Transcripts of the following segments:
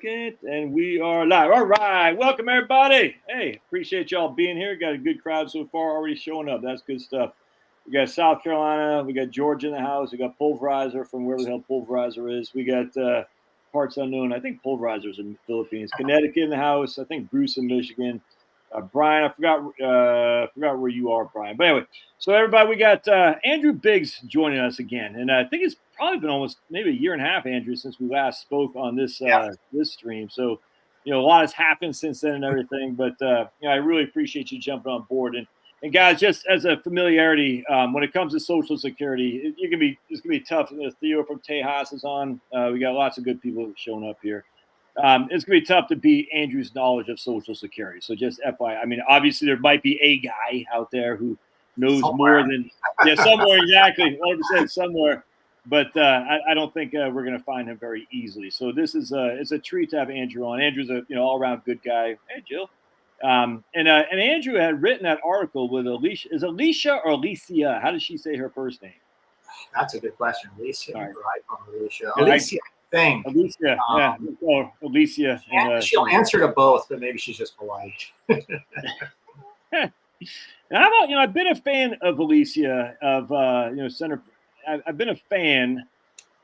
And we are live. All right. Welcome, everybody. Hey, appreciate y'all being here. Got a good crowd so far already showing up. That's good stuff. We got South Carolina. We got Georgia in the house. We got Pulverizer from wherever the hell Pulverizer is. We got parts unknown. I think Pulverizer's in the Philippines. Connecticut in the house. I think Bruce in Michigan. Brian, I forgot where you are, Brian. But anyway, so everybody, we got Andrew Biggs joining us again, and I think it's probably been almost maybe a year and a half, Andrew, since we last spoke on this this stream. So, a lot has happened since then and everything. But I really appreciate you jumping on board. And guys, just as a familiarity, when it comes to Social Security, it's gonna be tough. Theo from Tejas is on. We got lots of good people showing up here. It's going to be tough to beat Andrew's knowledge of Social Security. So just FYI, I mean, obviously there might be a guy out there who knows more than somewhere exactly 100% somewhere, but I don't think we're going to find him very easily. So this is it's a treat to have Andrew on. Andrew's a all around good guy. Hey, Jill. And Andrew had written that article with Alicia. Is Alicia or Alicia? How does she say her first name? That's a good question. Alicia. Right. Alicia. Alicia. Thing. Alicia, Alicia. And she'll answer to both, but maybe she's just polite. And how about I've been a fan of Alicia of Senator. I've been a fan.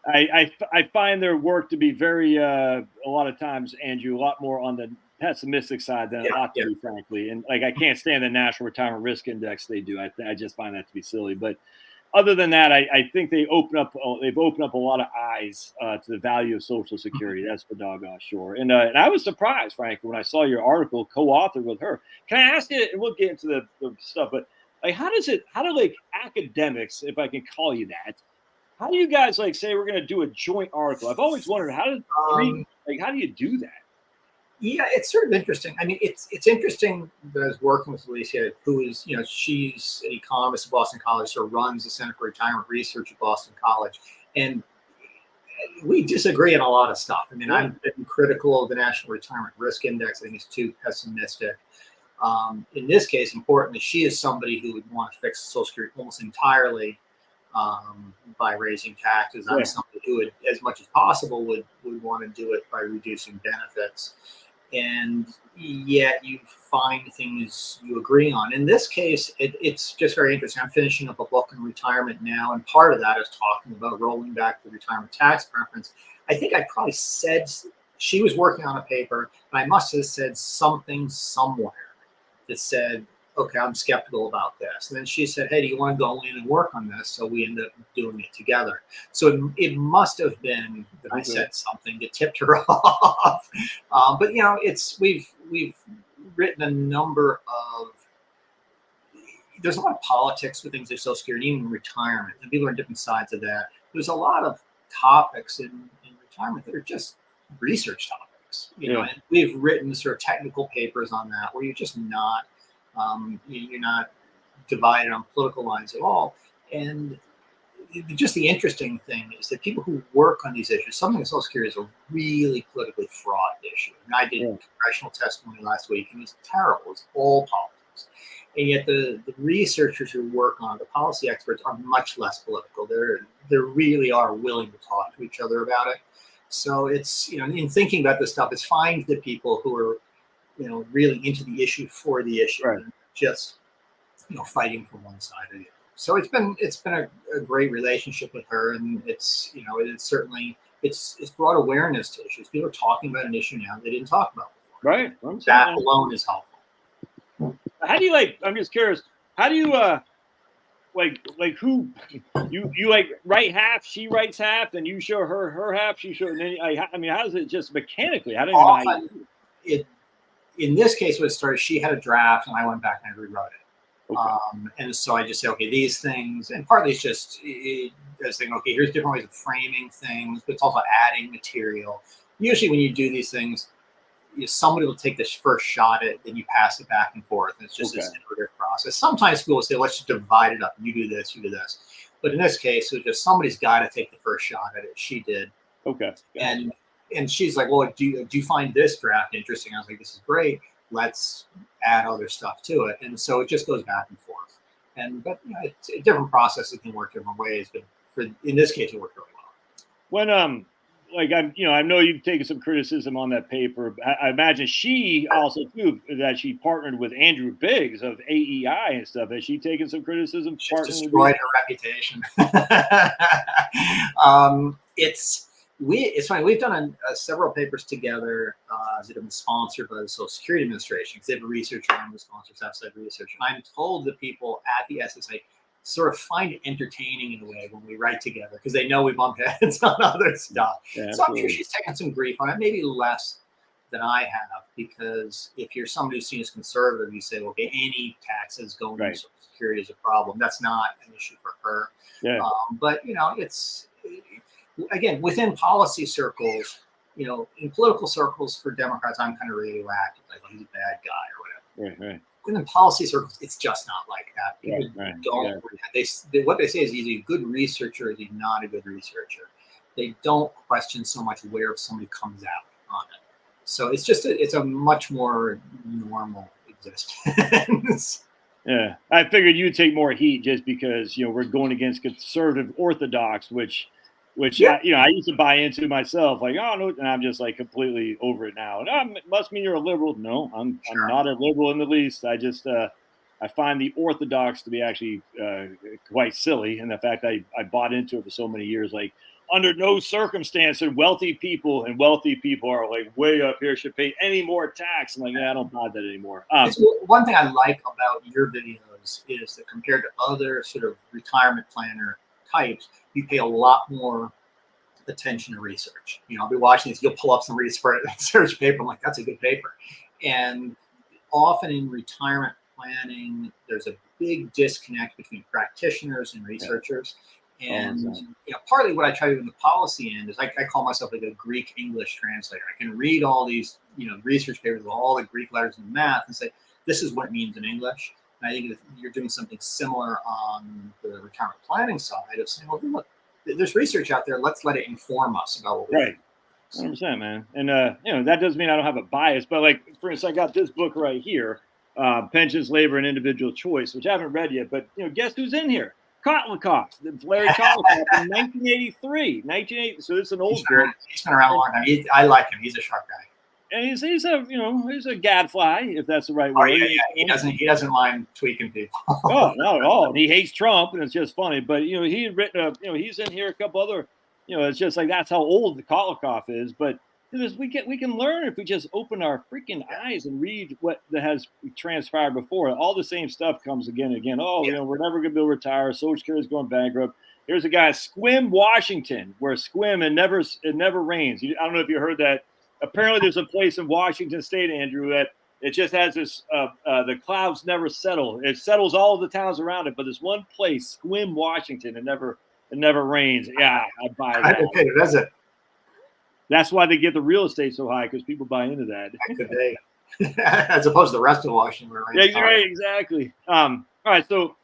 I find their work to be very a lot of times, Andrew, a lot more on the pessimistic side than it ought to be, frankly. And I can't stand the National Retirement Risk Index they do. I just find that to be silly, but. Other than that, I think they've opened up a lot of eyes to the value of Social Security. That's for doggone sure. And I was surprised, frankly, when I saw your article co-authored with her. Can I ask you? And we'll get into the stuff, but how do academics, if I can call you that, how do you guys say we're going to do a joint article? I've always wondered how do you do that? Yeah, it's sort of interesting. I mean, it's interesting that I was working with Alicia, who is, she's an economist at Boston College, so runs the Center for Retirement Research at Boston College. And we disagree on a lot of stuff. I mean, I've been critical of the National Retirement Risk Index. I think it's too pessimistic. In this case, importantly, she is somebody who would want to fix Social Security almost entirely by raising taxes. I'm somebody who would, as much as possible, would want to do it by reducing benefits. And yet you find things you agree on. In this case, it's just very interesting. I'm finishing up a book on retirement now, and part of that is talking about rolling back the retirement tax preference. I think I probably said she was working on a paper, and I must have said something somewhere that said, okay, I'm skeptical about this. And then she said, hey, do you want to go in and work on this? So we ended up doing it together. So it must have been that I said something that tipped her off. But we've written a number of, there's a lot of politics with things like Social Security, even retirement, and people are on different sides of that. There's a lot of topics in retirement that are just research topics, and we've written sort of technical papers on that where you're just not, you're not divided on political lines at all. And just the interesting thing is that people who work on these issues, something like Social Security is a really politically fraught issue. And I did congressional testimony last week, and it was terrible. It's all politics. And yet the researchers who work on it, the policy experts, are much less political. They really are willing to talk to each other about it. So it's, in thinking about this stuff, it's find the people who are really into the issue for the issue, and just, fighting for one side or the other. So it's been a great relationship with her, and it's certainly brought awareness to issues. People are talking about an issue now they didn't talk about before. Right. That alone is helpful. How do you I'm just curious. How do you who you write half, she writes half, and you show her half, she shows. And then I mean, how does it just mechanically? I don't even know how you do it. In this case, what started, she had a draft, and I went back and I rewrote it. Okay. And so I just say, okay, these things, and partly it's just I was thinking, okay, here's different ways of framing things, but it's also adding material. Usually, when you do these things, somebody will take this first shot at it, then you pass it back and forth, and it's just this iterative process. Sometimes people will say, let's just divide it up. You do this, you do this. But in this case, it was just somebody's got to take the first shot at it. She did. Okay. And she's like, well, do you find this draft interesting? I was like, this is great. Let's add other stuff to it. And so it just goes back and forth. But it's different processes can work different ways. But in this case, it worked really well. When like I know you've taken some criticism on that paper. I imagine she also too that she partnered with Andrew Biggs of AEI and stuff. Has she taken some criticism? She's Partnering with destroyed her reputation. It's funny. We've done several papers together that have been sponsored by the Social Security Administration because they have a research arm that sponsors outside research. And I'm told that people at the SSA sort of find it entertaining in a way when we write together because they know we bump heads on other stuff. Yeah, so I'm sure she's taken some grief on it, maybe less than I have, because if you're somebody who's seen as conservative, you say, okay, any taxes going to Social Security is a problem. That's not an issue for her. Yeah. But it's again within policy circles. In political circles for Democrats, I'm kind of radioactive, like he's a bad guy or whatever. Right. Within policy circles, it's just not like that. People don't. They what they say is, is he a good researcher? Is he not a good researcher? They don't question so much where somebody comes out on it. So it's a much more normal existence. Yeah, I figured you'd take more heat just because we're going against conservative orthodox, which I used to buy into myself, like, oh no, and I'm just like completely over it now. And it must mean you're a liberal. No, I'm not a liberal in the least. I just I find the orthodox to be actually quite silly, and the fact I bought into it for so many years, like under no circumstance should wealthy people are like way up here should pay any more tax. I'm like, I don't buy that anymore. One thing I like about your videos is that compared to other sort of retirement planner types, you pay a lot more attention to research. I'll be watching this, you'll pull up some research paper. I'm like, that's a good paper. And often in retirement planning, there's a big disconnect between practitioners and researchers. And partly what I try to do in the policy end is I call myself like a Greek English translator. I can read all these research papers with all the Greek letters and math and say, this is what it means in English. And I think if you're doing something similar on the retirement planning side of saying, well, look, there's research out there. Let's let it inform us about what we do. 100%, man. And that doesn't mean I don't have a bias, but like for instance, I got this book right here, Pensions, Labor, and Individual Choice, which I haven't read yet. But guess who's in here? Kotlikoff, Larry Kotlikoff in 1983. So this is an old book. He's been around a long time. I like him. He's a sharp guy. And he's a gadfly, if that's the right word. He doesn't mind tweaking people. Oh, not at all. And he hates Trump, and it's just funny. But he had written he's in here a couple other. It's just like that's how old the Kotlikoff is. But we can learn if we just open our freaking eyes and read what that has transpired before. All the same stuff comes again and again. Oh, we're never gonna be able to retire. Social Security is going bankrupt. Here's a guy, Sequim, Washington, where Sequim it never rains. I don't know if you heard that. Apparently, there's a place in Washington State, Andrew, that it just has this. The clouds never settle. It settles all of the towns around it, but there's one place, Sequim, Washington, it never rains. Yeah, I buy that. Okay, does it? That's why they get the real estate so high, because people buy into that. Could they? As opposed to the rest of Washington, where it rains. Yeah, right, exactly. All right, so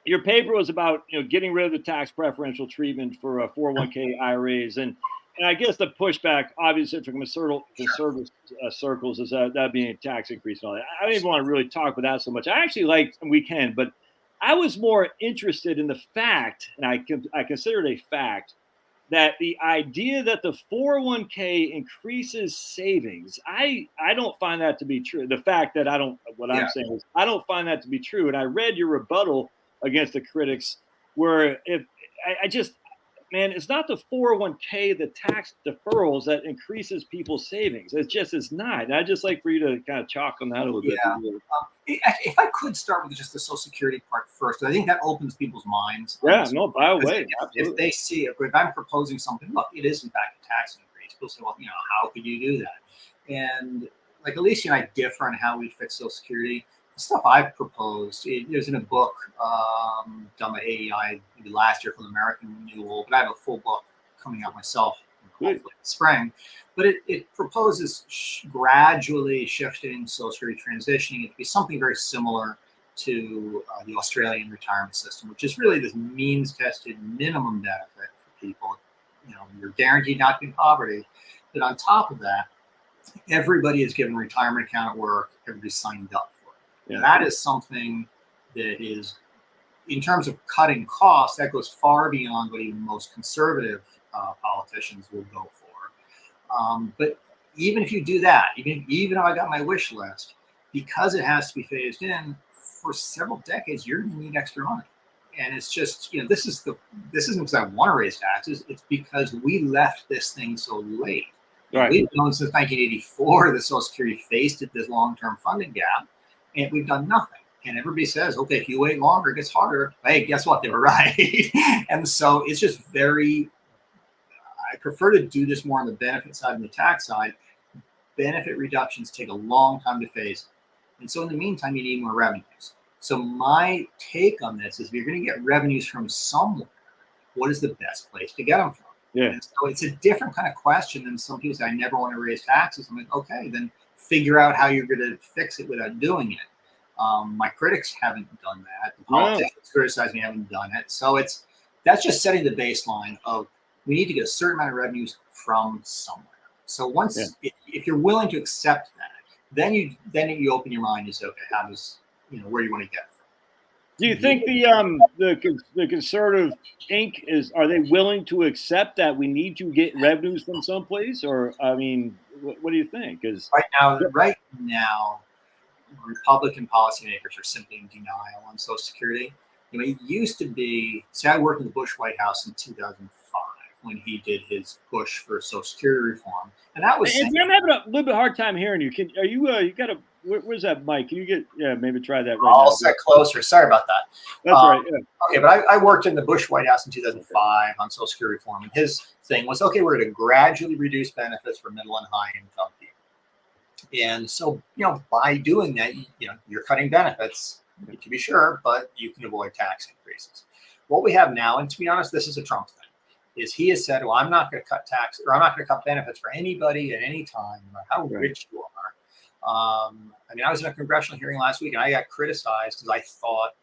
your paper was about getting rid of the tax preferential treatment for 401k IRAs, and I guess the pushback, obviously, from conservative circles is that being a tax increase and all that. I don't even want to really talk about that so much. I actually like, and we can, but I was more interested in the fact, and I consider it a fact, that the idea that the 401k increases savings, I don't find that to be true. The fact that I'm saying is I don't find that to be true. And I read your rebuttal against the critics where it's not the 401k, the tax deferrals that increases people's savings. It's not. And I'd just like for you to kind of chalk on that a little bit. If I could start with just the Social Security part first, I think that opens people's minds. Yeah, no, by the way. If they see it, if I'm proposing something, look, it is in fact a tax increase. People say, well, how could you do that? And like Alicia and I differ on how we fix Social Security. The stuff I've proposed, there's in a book done by AEI maybe last year called American Renewal, but I have a full book coming out myself hopefully in spring. But it proposes gradually shifting Social Security, transitioning it to be something very similar to the Australian retirement system, which is really this means-tested minimum benefit for people. You're guaranteed not to be in poverty, but on top of that, everybody is given a retirement account at work. Everybody's signed up for it. Yeah. That is something that is, in terms of cutting costs, that goes far beyond what even most conservative politicians will go for. But even if you do that, even if I got my wish list, because it has to be phased in for several decades, you're going to need extra money. And it's just, this isn't because I want to raise taxes. It's because we left this thing so late. Right. We've known since 1984 that Social Security faced this long-term funding gap, and we've done nothing. And everybody says, okay, if you wait longer, it gets harder. Hey, guess what? They were right. And so it's just I prefer to do this more on the benefit side than the tax side. Benefit reductions take a long time to phase. And so in the meantime, you need more revenues. So my take on this is if you're going to get revenues from somewhere, what is the best place to get them from? Yeah. And so it's a different kind of question than some people say, I never want to raise taxes. I'm like, okay, then figure out how you're going to fix it without doing it. My critics haven't done that. The politicians criticize me haven't done it. So that's just setting the baseline of we need to get a certain amount of revenues from somewhere. So if you're willing to accept that, then you open your mind and say, okay, how does where do you want to get it from? Do you think the conservative Inc. are they willing to accept that we need to get revenues from someplace, or I mean, what do you think? Because right now, Republican policymakers are simply in denial on Social Security. It used to be. See, I worked in the Bush White House in 2005 when he did his push for Social Security reform, and that was. I'm having a little bit hard time hearing you. You got a? Where's that mic? Can you get maybe try that right now? I'll set closer. Sorry about that. That's right. Yeah. Okay, but I worked in the Bush White House in 2005 on Social Security reform, and his thing was, okay, we're going to gradually reduce benefits for middle and high income people. And so, by doing that, you're cutting benefits, to be sure, but you can avoid tax increases. What we have now, and to be honest, this is a Trump thing, is he has said, well, I'm not going to cut tax, or I'm not going to cut benefits for anybody at any time, no matter how rich you are. I was in a congressional hearing last week, and I got criticized because I thought,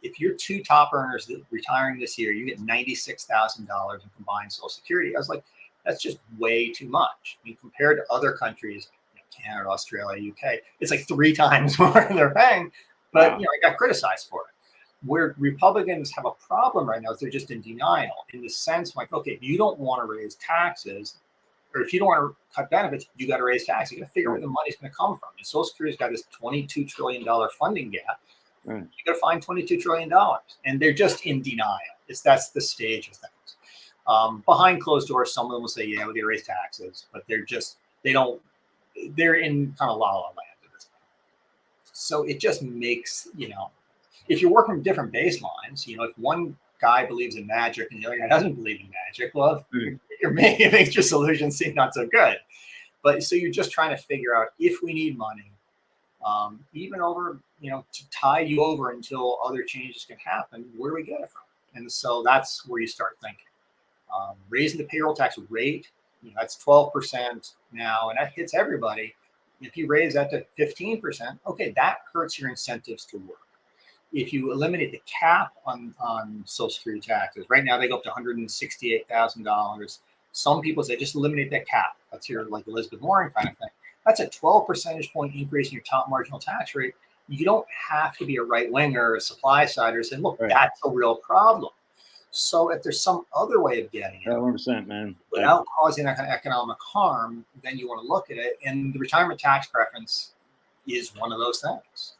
if you're two top earners that retiring this year, you get $96,000 in combined Social Security. I was like, that's just way too much. Compared to other countries, Canada, Australia, UK, it's like 3 times more they're paying. But I got criticized for it. Where Republicans have a problem right now is they're just in denial, in the sense like, okay, if you don't want to raise taxes, or if you don't want to cut benefits, you got to raise taxes. You got to figure out where the money's going to come from. And Social Security's got this $22 trillion funding gap. You got to find $22 trillion, and they're just in denial. That's the stage of things. Behind closed doors, some of them will say, "Yeah, they raise taxes," but they're in kind of la la land at this point. So it just makes if you're working with different baselines, if one guy believes in magic and the other guy doesn't believe in magic, well, it makes your solution seem not so good. But so you're just trying to figure out if we need money, even over, to tie you over until other changes can happen, where do we get it from? And so that's where you start thinking. Raising the payroll tax rate, that's 12% now, and that hits everybody. If you raise that to 15%, okay, that hurts your incentives to work. If you eliminate the cap on Social Security taxes, right now they go up to $168,000. Some people say just eliminate that cap. That's your like Elizabeth Warren kind of thing. That's a 12 percentage point increase in your top marginal tax rate. You don't have to be a right winger or a supply sider saying, look, that's a real problem. So if there's some other way of getting it, 100%, man, without causing that kind of economic harm, then you want to look at it. And the retirement tax preference is one of those things.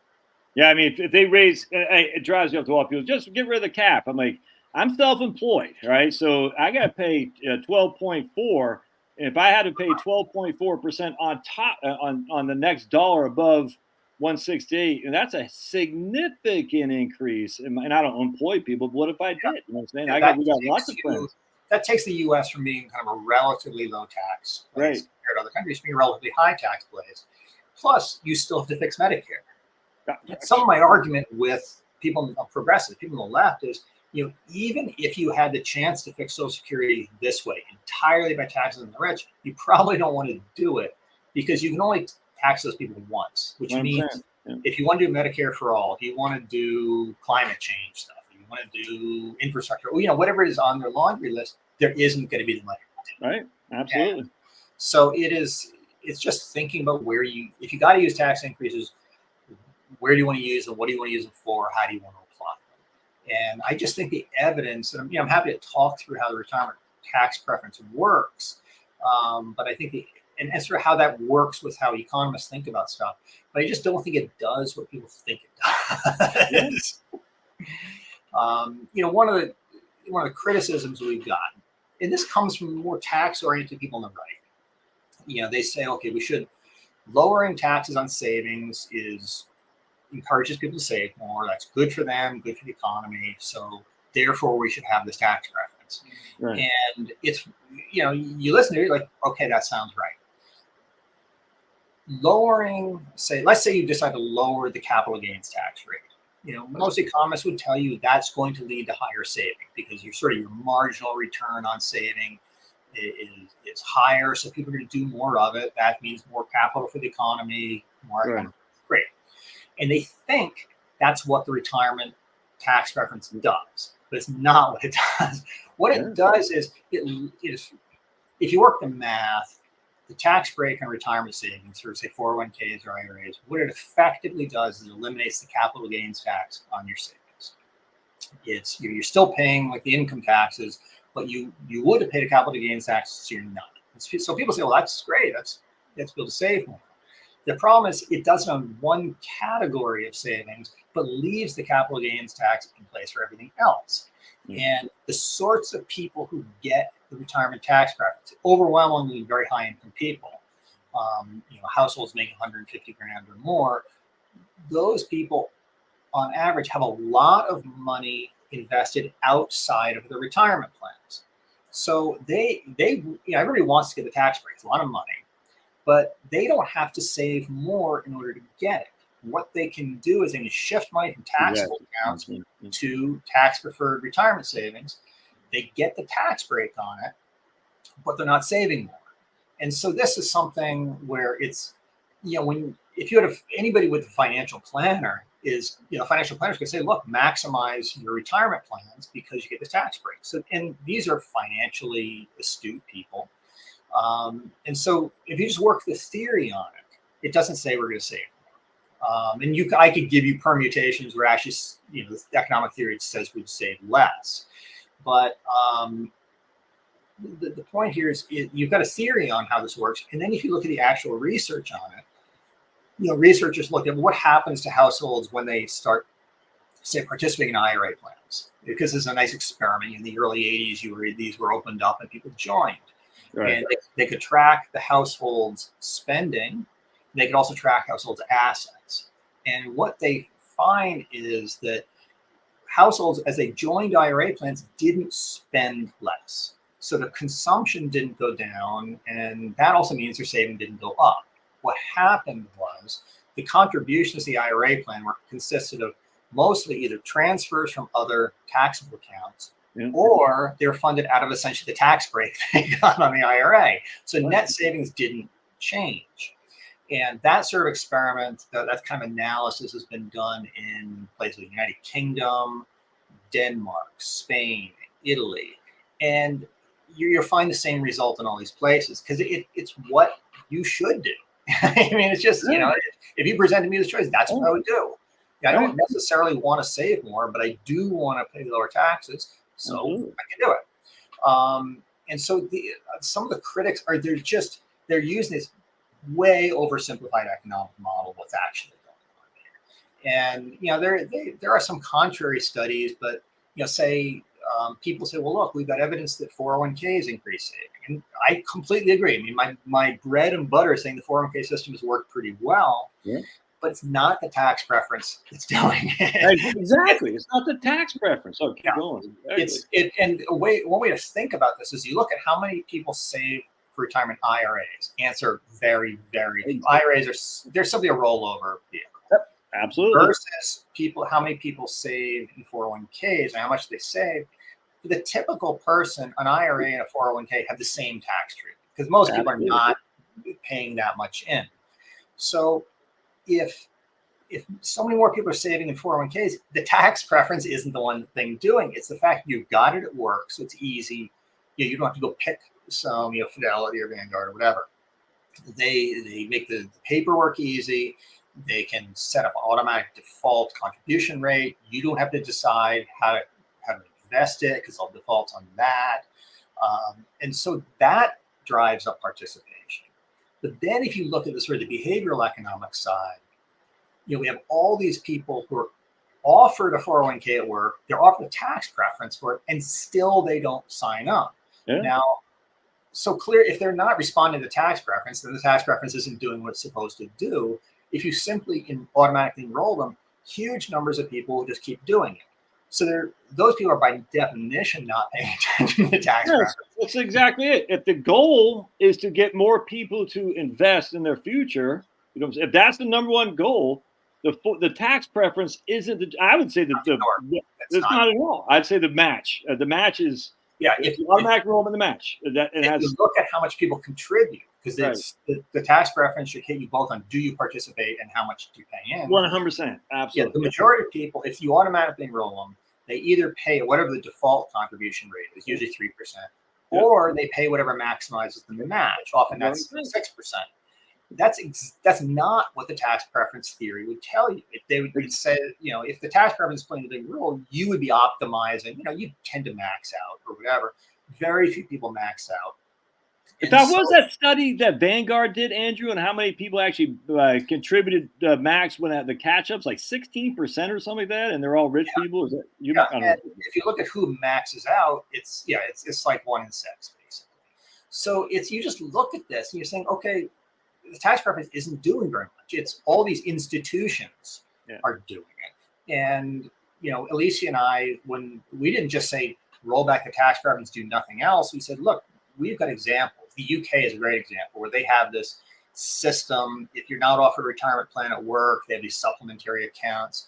Yeah, if they raise, it drives me up to all people. Just get rid of the cap. I'm like, I'm self-employed, right? So I got to pay 12.4. And if I had to pay 12.4% on top on the next dollar above 168, and that's a significant increase. And I don't employ people, but what if I did? You know what I'm saying? We got lots of friends. That takes the U.S. from being kind of a relatively low tax place compared to other countries being a relatively high tax place. Plus, you still have to fix Medicare. Some of my argument with people, progressive people on the left, is even if you had the chance to fix Social Security this way entirely by taxes on the rich, you probably don't want to do it because you can only tax those people once, which means if you want to do Medicare for all, if you want to do climate change stuff, if you want to do infrastructure, whatever is on their laundry list, there isn't going to be the money. Right. Absolutely. And so it's just thinking about if you got to use tax increases, where do you want to use them? What do you want to use them for? How do you want to apply them? And I just think the evidence, and I'm happy to talk through how the retirement tax preference works, But I think and sort of how that works with how economists think about stuff. But I just don't think it does what people think it does. One of the criticisms we've gotten, and this comes from more tax-oriented people on the right. They say, okay, lowering taxes on savings encourages people to save more. That's good for them, good for the economy. So therefore, we should have this tax preference. Right. And it's, you listen to it like, okay, that sounds right. Let's say you decide to lower the capital gains tax rate. Most economists would tell you that's going to lead to higher saving because your marginal return on saving is higher. So people are going to do more of it. That means more capital for the economy, more great. And they think that's what the retirement tax preference does, but it's not what it does. What it does is if you work the math, the tax break on retirement savings, or say 401ks or IRAs, what it effectively does is it eliminates the capital gains tax on your savings. You're still paying like the income taxes, but you would have paid a capital gains tax, so you're not. So people say, well, that's great. That's able to save more. The problem is it does it on one category of savings, but leaves the capital gains tax in place for everything else. And the sorts of people who get the retirement tax preference, overwhelmingly very high income people, households making 150 grand or more, those people on average have a lot of money invested outside of their retirement plans. So everybody wants to get the tax break, it's a lot of money, but they don't have to save more in order to get it. What they can do is they can shift money from taxable accounts to tax-preferred retirement savings. They get the tax break on it, but they're not saving more. And so this is something where it's, if you had anybody with a financial planner financial planners can say, look, maximize your retirement plans because you get the tax break. So, and these are financially astute people. And so if you just work the theory on it, it doesn't say we're going to save. And I could give you permutations where actually, the economic theory says we'd save less. But the point here is you've got a theory on how this works. And then if you look at the actual research on it, researchers look at what happens to households when they start, say, participating in IRA plans. Because it's a nice experiment. In the early 80s, these were opened up and people joined. Right. And they could track the household's spending. They could also track households' assets. And what they find is that households, as they joined IRA plans, didn't spend less. So the consumption didn't go down, and that also means their saving didn't go up. What happened was the contributions to the IRA plan consisted of mostly either transfers from other taxable accounts, or they were funded out of essentially the tax break they got on the IRA. So net savings didn't change. And that sort of experiment, that kind of analysis has been done in places like the United Kingdom, Denmark, Spain, Italy. And you'll find the same result in all these places because it's what you should do. I mean, it's just, if you presented me this choice, that's what I would do. I don't necessarily want to save more, but I do want to pay lower taxes, so I can do it. And so some of the critics they're using this way oversimplified economic model of what's actually going on here. And there are some contrary studies, but people say, well, look, we've got evidence that 401ks increase saving. And I completely agree. I mean, my bread and butter is saying the 401k system has worked pretty well, but it's not the tax preference that's doing it. Exactly. It's not the tax preference. So keep going. Exactly. And one way to think about this is you look at how many people save for retirement IRAs. Answer very, very few. IRAs they're simply a rollover vehicle. Yep, absolutely. Versus how many people save in 401ks and how much they save. For the typical person, an IRA and a 401k have the same tax treatment because most people are not paying that much in. So if so many more people are saving in 401ks, the tax preference isn't the one thing doing. It's the fact you've got it at work, so it's easy. You don't have to go pick some, Fidelity or Vanguard or whatever. They make the paperwork easy. They can set up an automatic default contribution rate. You don't have to decide how to invest it because they'll default on that. And so that drives up participation. But then if you look at the sort of the behavioral economic side, we have all these people who are offered a 401k at work, they're offered a tax preference for it, and still they don't sign up. Yeah. Now, so clear, if they're not responding to the tax preference, then the tax preference isn't doing what it's supposed to do. If you simply automatically enroll them, huge numbers of people will just keep doing it. So those people are by definition not paying attention to the tax preference. That's exactly it. If the goal is to get more people to invest in their future, if that's the number one goal, the tax preference isn't. I would say it's not at all. I'd say the match. The match is if you automatic roll in the match. If you look at how much people contribute, because it's the tax preference should hit you both on do you participate and how much do you pay in. 100%, absolutely. The majority of people, if you automatically enroll them, they either pay whatever the default contribution rate is, usually 3%, or they pay whatever maximizes the match. Often that's 6%. That's not what the tax preference theory would tell you. If they would say, if the tax preference is playing a big role, you would be optimizing. You tend to max out or whatever. Very few people max out. That was that study that Vanguard did, Andrew, and how many people actually contributed max when at the catch-ups, like 16% or something like that, and they're all rich people. Is that if you look at who maxes out, it's like 1 in 6 basically. So you just look at this and you're saying, okay, the tax preference isn't doing very much. It's all these institutions are doing it, and Alicia and I, when we didn't just say roll back the tax preference, do nothing else, we said, look, we've got examples. The UK is a great example where they have this system. If you're not offered a retirement plan at work, they have these supplementary accounts,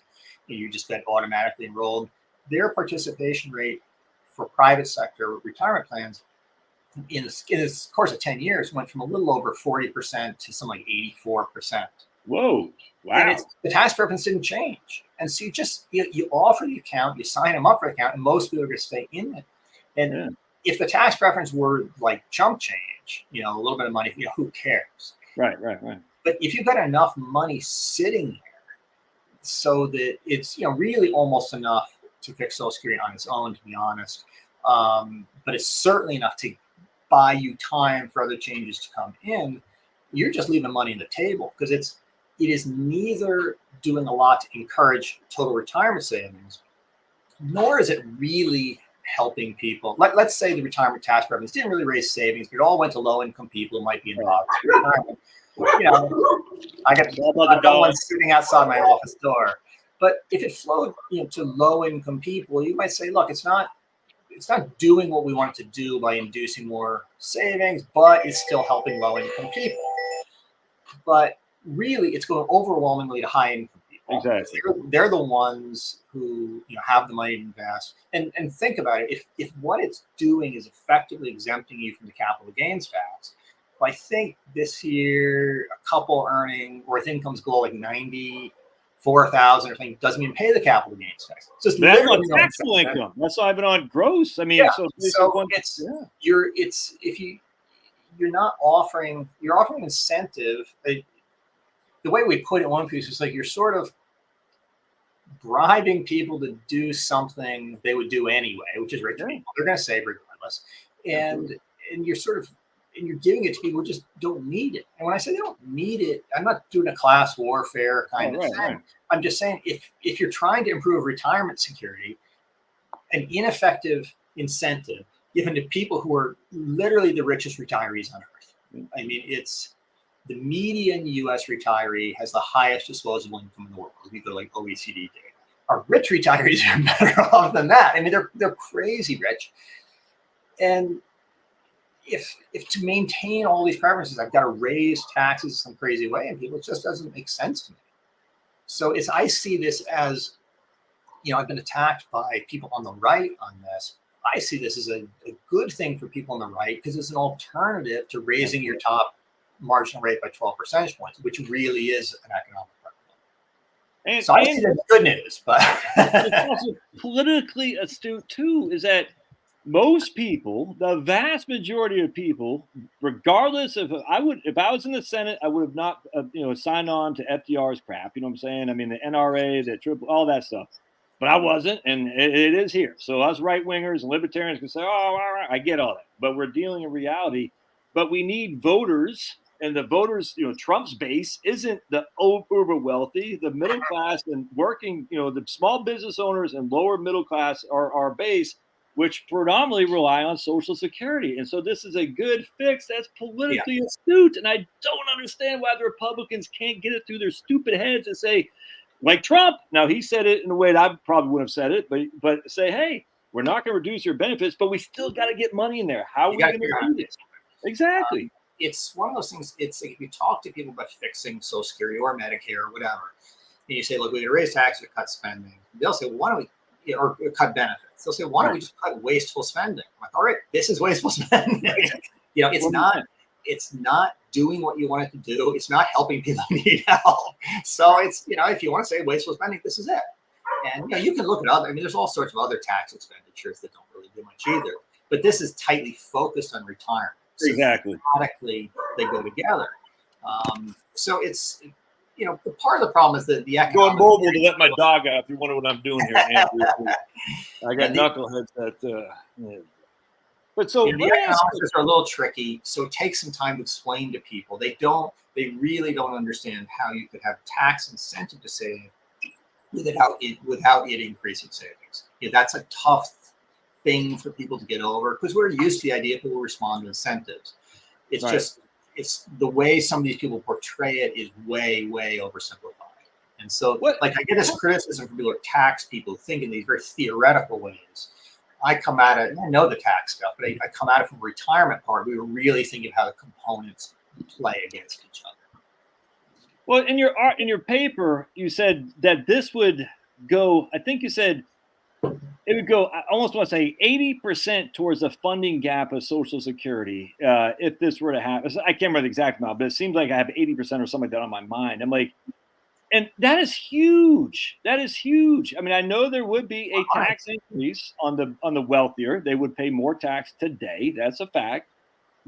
and you just get automatically enrolled. Their participation rate for private sector retirement plans in the course of 10 years went from a little over 40% to something like 84%. Whoa. Wow. And the tax preference didn't change. And so you offer the account, you sign them up for the account, and most people are going to stay in it. And if the tax preference were like chump change, a little bit of money, who cares? Right. But if you've got enough money sitting there so that it's, really almost enough to fix Social Security on its own, to be honest, but it's certainly enough to buy you time for other changes to come in, you're just leaving money on the table, because it is neither doing a lot to encourage total retirement savings, nor is it really helping people. Let's say the retirement tax preference didn't really raise savings, but it all went to low-income people who might be in retirement. I got one sitting outside my office door. But if it flowed to low-income people, you might say, look, it's not doing what we want it to do by inducing more savings, but it's still helping low-income people. But really, it's going overwhelmingly to high-income people. Exactly. They're the ones who have the money to invest. And think about it. If what it's doing is effectively exempting you from the capital gains tax, I think this year a couple earning or if income's below like 94,000 or something doesn't even pay the capital gains tax. So it's that's on taxable income. That's why I've been on gross. I mean, you're offering incentive. The way we put it in one piece is like you're sort of bribing people to do something they would do anyway, which is rich people. They're going to save regardless, and you're giving it to people who just don't need it. And when I say they don't need it, I'm not doing a class warfare kind of thing. Right. I'm just saying if you're trying to improve retirement security, an ineffective incentive given to people who are literally the richest retirees on earth. I mean, it's the median U.S. retiree has the highest disposable income in the world. We go like OECD data. Our rich retirees are better off than that. I mean, they're crazy rich. And if to maintain all these preferences, I've got to raise taxes some crazy way, and people, it just doesn't make sense to me. So I see this as, I've been attacked by people on the right on this. I see this as a good thing for people on the right because it's an alternative to raising your top marginal rate by 12 percentage points, which really is an economic problem. So I see that's good news, but it's also politically astute too, is that most people, the vast majority of people, regardless of if I was in the Senate, I would have not, signed on to FDR's crap. You know what I'm saying? I mean, the NRA, the triple, all that stuff. But I wasn't, and it is here. So us right wingers and libertarians can say, "Oh, all right, I get all that." But we're dealing in reality. but we need voters. And the voters, Trump's base isn't the uber wealthy, the middle class and working, the small business owners and lower middle class are our base, which predominantly rely on Social Security. And so this is a good fix that's politically astute. And I don't understand why the Republicans can't get it through their stupid heads and say, like Trump, now he said it in a way that I probably wouldn't have said it, but say, hey, we're not going to reduce your benefits, but we still got to get money in there. How are we going to do this? Exactly. It's one of those things. It's like if you talk to people about fixing Social Security or Medicare or whatever, and you say, look, we can raise taxes or cut spending. They'll say, well, why don't we, or cut benefits? They'll say, why don't we just cut wasteful spending? I'm like, all right, this is wasteful spending. It's not doing what you want it to do. It's not helping people who need help. So it's, if you want to say wasteful spending, this is it. And you can look at other. I mean, there's all sorts of other tax expenditures that don't really do much either. But this is tightly focused on retirement. So exactly. Thematically, they go together. So it's, part of the problem is that the economic. Going mobile to let my dog out. If you wonder what I'm doing here, Andrew. I got knuckleheads that. But so the economics are a little tricky. So it takes some time to explain to people. They really don't understand how you could have tax incentive to save without it increasing savings. That's a tough thing for people to get over because we're used to the idea people respond to incentives. It's just the way some of these people portray it is way oversimplified. And so I get this criticism from people who are tax people who think in these very theoretical ways. I come at it, and I know the tax stuff, but I come at it from the retirement part. We were really thinking how the components play against each other. Well, in your paper, you said that this would go. I think you said it would go. I almost want to say 80% towards the funding gap of Social Security if this were to happen. I can't remember the exact amount, but it seems like I have 80% or something like that on my mind. I'm like, and that is huge. That is huge. I mean, I know there would be a tax increase on the wealthier. They would pay more tax today. That's a fact.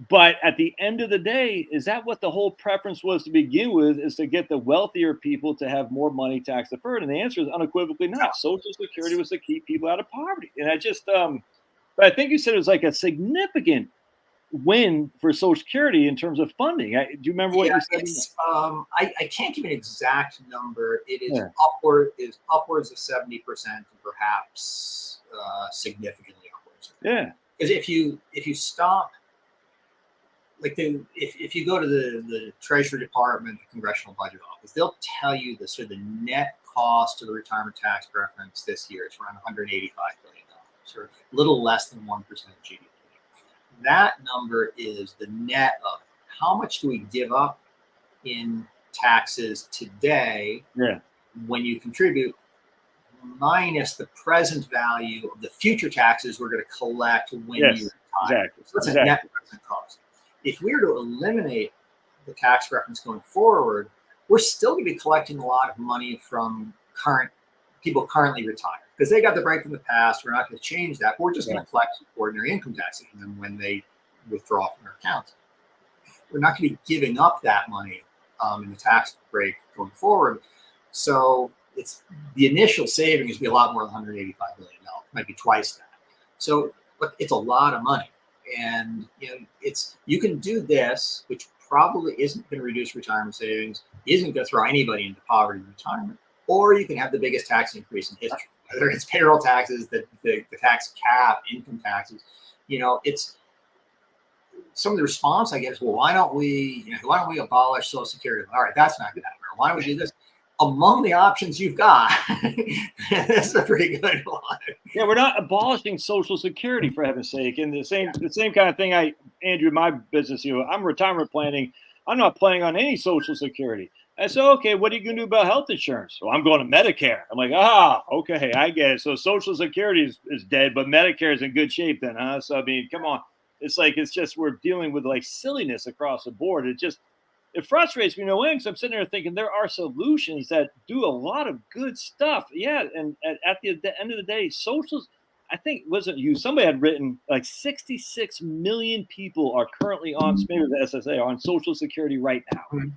But at the end of the day, is that what the whole preference was to begin with, is to get the wealthier people to have more money tax deferred? And the answer is unequivocally not. Social Security was to keep people out of poverty. And I just, but I think you said it was like a significant win for Social Security in terms of funding. Do you remember what you said? I can't give an exact number. It is upwards of 70%, and perhaps significantly upwards. Yeah. Because if you stop, if you go to the Treasury Department, the Congressional Budget Office, they'll tell you the sort of the net cost of the retirement tax preference this year is around $185 billion, or a little less than 1% of GDP. That number is the net of how much do we give up in taxes today when you contribute, minus the present value of the future taxes we're going to collect when you retire. Exactly. So that's a net present cost. If we were to eliminate the tax preference going forward, we're still going to be collecting a lot of money from people currently retired because they got the break in the past. We're not going to change that. We're just going to collect ordinary income taxes from them when they withdraw from their accounts. We're not going to be giving up that money in the tax break going forward. So it's the initial savings will be a lot more than $185 billion. It might be twice that. So, but it's a lot of money. And you can do this, which probably isn't going to reduce retirement savings, isn't going to throw anybody into poverty in retirement, or you can have the biggest tax increase in history, whether it's payroll taxes, the tax cap, income taxes. It's some of the response I get is, well, why don't we abolish Social Security? All right, that's not going to happen. Why don't we do this? Among the options you've got, this is a pretty good one. Yeah, we're not abolishing Social Security, for heaven's sake. And the same kind of thing Andrew, in my business, I'm retirement planning. I'm not planning on any Social Security. I said, okay, what are you going to do about health insurance? Well, I'm going to Medicare. I'm like, okay, I get it. So Social Security is dead, but Medicare is in good shape then, huh? So, I mean, come on. It's just we're dealing with like silliness across the board. It frustrates me no end because I'm sitting there thinking there are solutions that do a lot of good stuff. Yeah, and at the end of the day, socials, I think, wasn't you, somebody had written like 66 million people are currently on, maybe the SSA, on Social Security right now. Mm-hmm.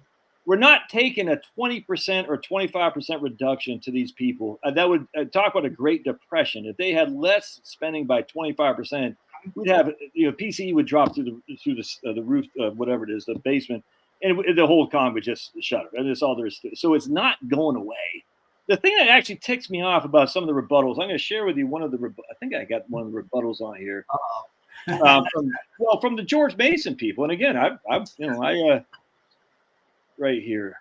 We're not taking a 20% or 25% reduction to these people. That would talk about a Great Depression. If they had less spending by 25%, we'd have, PCE would drop through the roof, whatever it is, the basement, and the whole con would just shutter. And that's all there is to it. So it's not going away. The thing that actually ticks me off about some of the rebuttals, I'm going to share with you one of the. I think I got one of the rebuttals on here. From the George Mason people, and again, right here.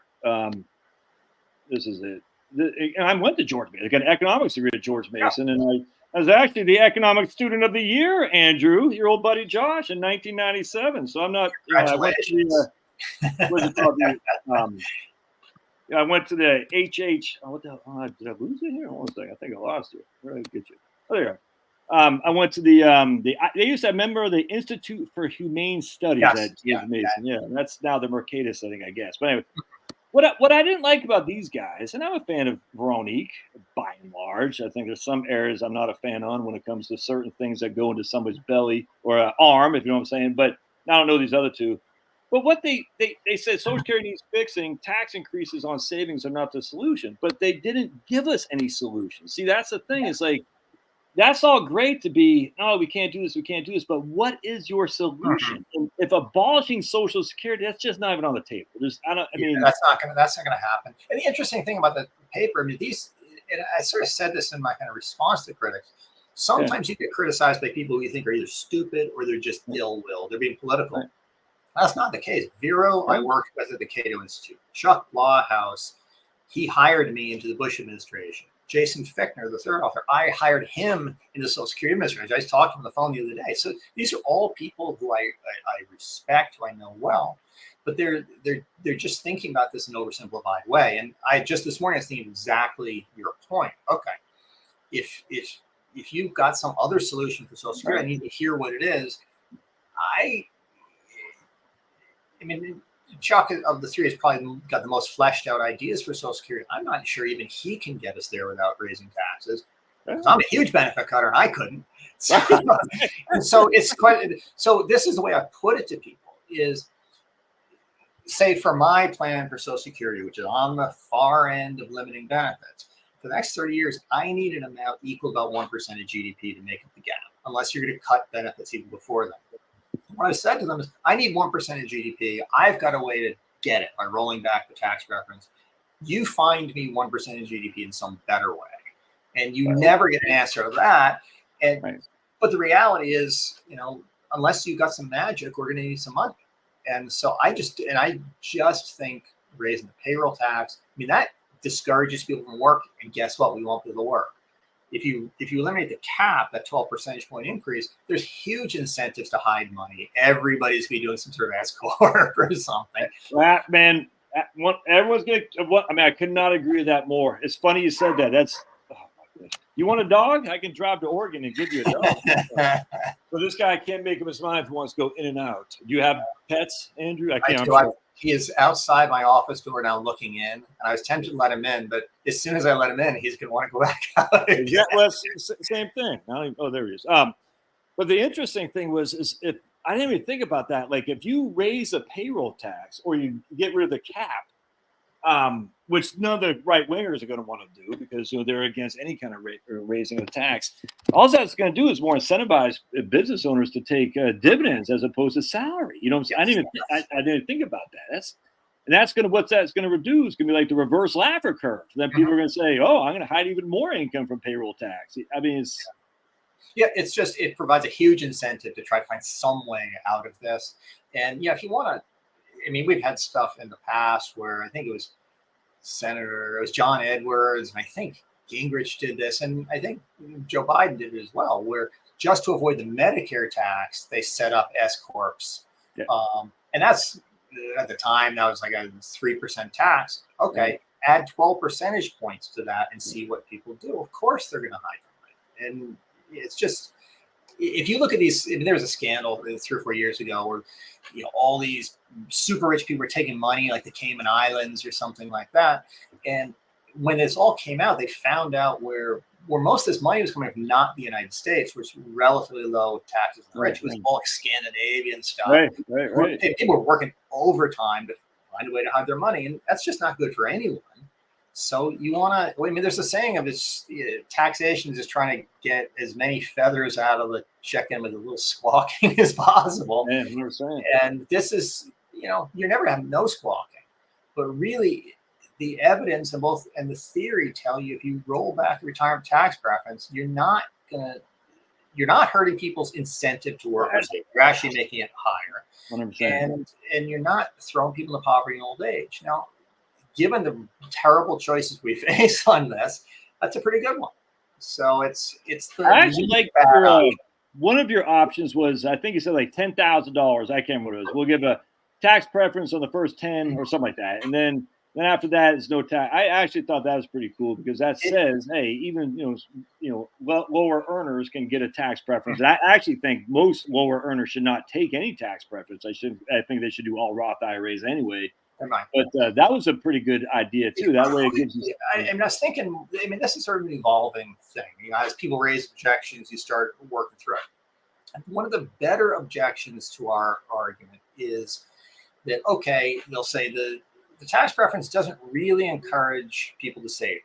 This is it. And I went to George Mason. I got an economics degree at George Mason, and I was actually the economic student of the year, Andrew, your old buddy Josh, in 1997. So I'm not. I went to the. What's it called? I went to the HH. Oh, what the hell? Did I lose it here? Hold on a second. I think I lost it. Where did I get you? Oh, there you are. I went to the they used to have a member of the Institute for Humane Studies at George Mason. Yeah, that's now the Mercatus, I think, I guess. But anyway, what I didn't like about these guys, and I'm a fan of Veronique by and large. I think there's some areas I'm not a fan on when it comes to certain things that go into somebody's belly or arm, if you know what I'm saying. But I don't know these other two. But what they said, Social Security needs fixing. Tax increases on savings are not the solution. But they didn't give us any solution. See, that's the thing. It's like, that's all great to be, oh, we can't do this, we can't do this. But what is your solution? And if abolishing Social Security, that's just not even on the table. That's not gonna happen. And the interesting thing about the paper, I mean, and I sort of said this in my kind of response to critics. Sometimes you get criticized by people who you think are either stupid or they're just ill-willed. They're being political. Right. That's not the case. Vero, I worked with at the Cato Institute. Chuck Lawhouse, he hired me into the Bush administration. Jason Fichtner, the third author, I hired him into the Social Security Administration. I just talked to him on the phone the other day. So these are all people who I respect, who I know well, but they're just thinking about this in an oversimplified way. And I just this morning I was thinking exactly your point. Okay, if you've got some other solution for Social Security, I need to hear what it is. I mean, Chuck of the three has probably got the most fleshed out ideas for Social Security. I'm not sure even he can get us there without raising taxes. I'm a huge benefit cutter and I couldn't. So it's quite. So this is the way I put it to people: is say for my plan for Social Security, which is on the far end of limiting benefits, for the next 30 years, I need an amount equal about 1% of GDP to make up the gap, unless you're going to cut benefits even before that. What I said to them is, I need 1% of GDP. I've got a way to get it by rolling back the tax preference. You find me 1% of GDP in some better way. And you never get an answer to that. And but the reality is, unless you got some magic, we're going to need some money. And so I just think raising the payroll tax, I mean, that discourages people from working. And guess what? We want people to work. If you eliminate the cap, that 12 percentage point increase, there's huge incentives to hide money. Everybody's going to be doing some sort of S corp or something. Man, everyone's going to. I mean, I could not agree with that more. It's funny you said that. That's. Oh my goodness. You want a dog? I can drive to Oregon and give you a dog. So this guy can't make up his mind if he wants to go in and out. Do you have pets, Andrew? I can't. He is outside my office door now looking in, and I was tempted to let him in, but as soon as I let him in, he's going to want to go back out. Yeah, well, same thing. Oh, there he is. But the interesting thing is if I didn't even think about that. Like if you raise a payroll tax or you get rid of the cap, which none of the right wingers are going to want to do because they're against any kind of raising of the tax. All that's going to do is more incentivize business owners to take dividends as opposed to salary. You know what I'm saying? I didn't think about that. That's going to reduce. Going to be like the reverse Laffer curve. Then people are going to say, "Oh, I'm going to hide even more income from payroll tax." I mean, it provides a huge incentive to try to find some way out of this. And if you want to, I mean, we've had stuff in the past where I think it was John Edwards, and I think Gingrich did this, and I think Joe Biden did it as well, where just to avoid the Medicare tax, they set up S corps. Yeah. And that's at the time that was like a 3% tax. Okay, add 12 percentage points to that and see what people do. Of course, they're going to hide the money. And it's just, if you look at these, I mean, there was a scandal 3 or 4 years ago where all these super rich people were taking money like the Cayman Islands or something like that. And when this all came out, they found out where most of this money was coming from, not the United States, which was relatively low taxes on the rich. It was all like Scandinavian stuff. Right. People were working overtime to find a way to hide their money. And that's just not good for anyone. So you want to, I mean, there's a saying of this, taxation is just trying to get as many feathers out of the check in with a little squawking as possible. Yeah, 100%. And this is, you're never gonna have no squawking, but really the evidence and the theory tell you if you roll back the retirement tax preference, you're not hurting people's incentive to work. You're actually making it higher. 100%. And you're not throwing people into poverty in old age. Now, given the terrible choices we face on this, that's a pretty good one. So it's the I actually like one of your options was, I think you said like $10,000. I can't remember what it was. We'll give a tax preference on the first 10 or something like that, and then after that it's no tax. I actually thought that was pretty cool because that says, hey, even lower earners can get a tax preference. And I actually think most lower earners should not take any tax preference. I think they should do all Roth IRAs anyway. But that was a pretty good idea too. That way it gives you. I was thinking. I mean, this is sort of an evolving thing. As people raise objections, you start working through it. And one of the better objections to our argument is that they'll say the tax preference doesn't really encourage people to save.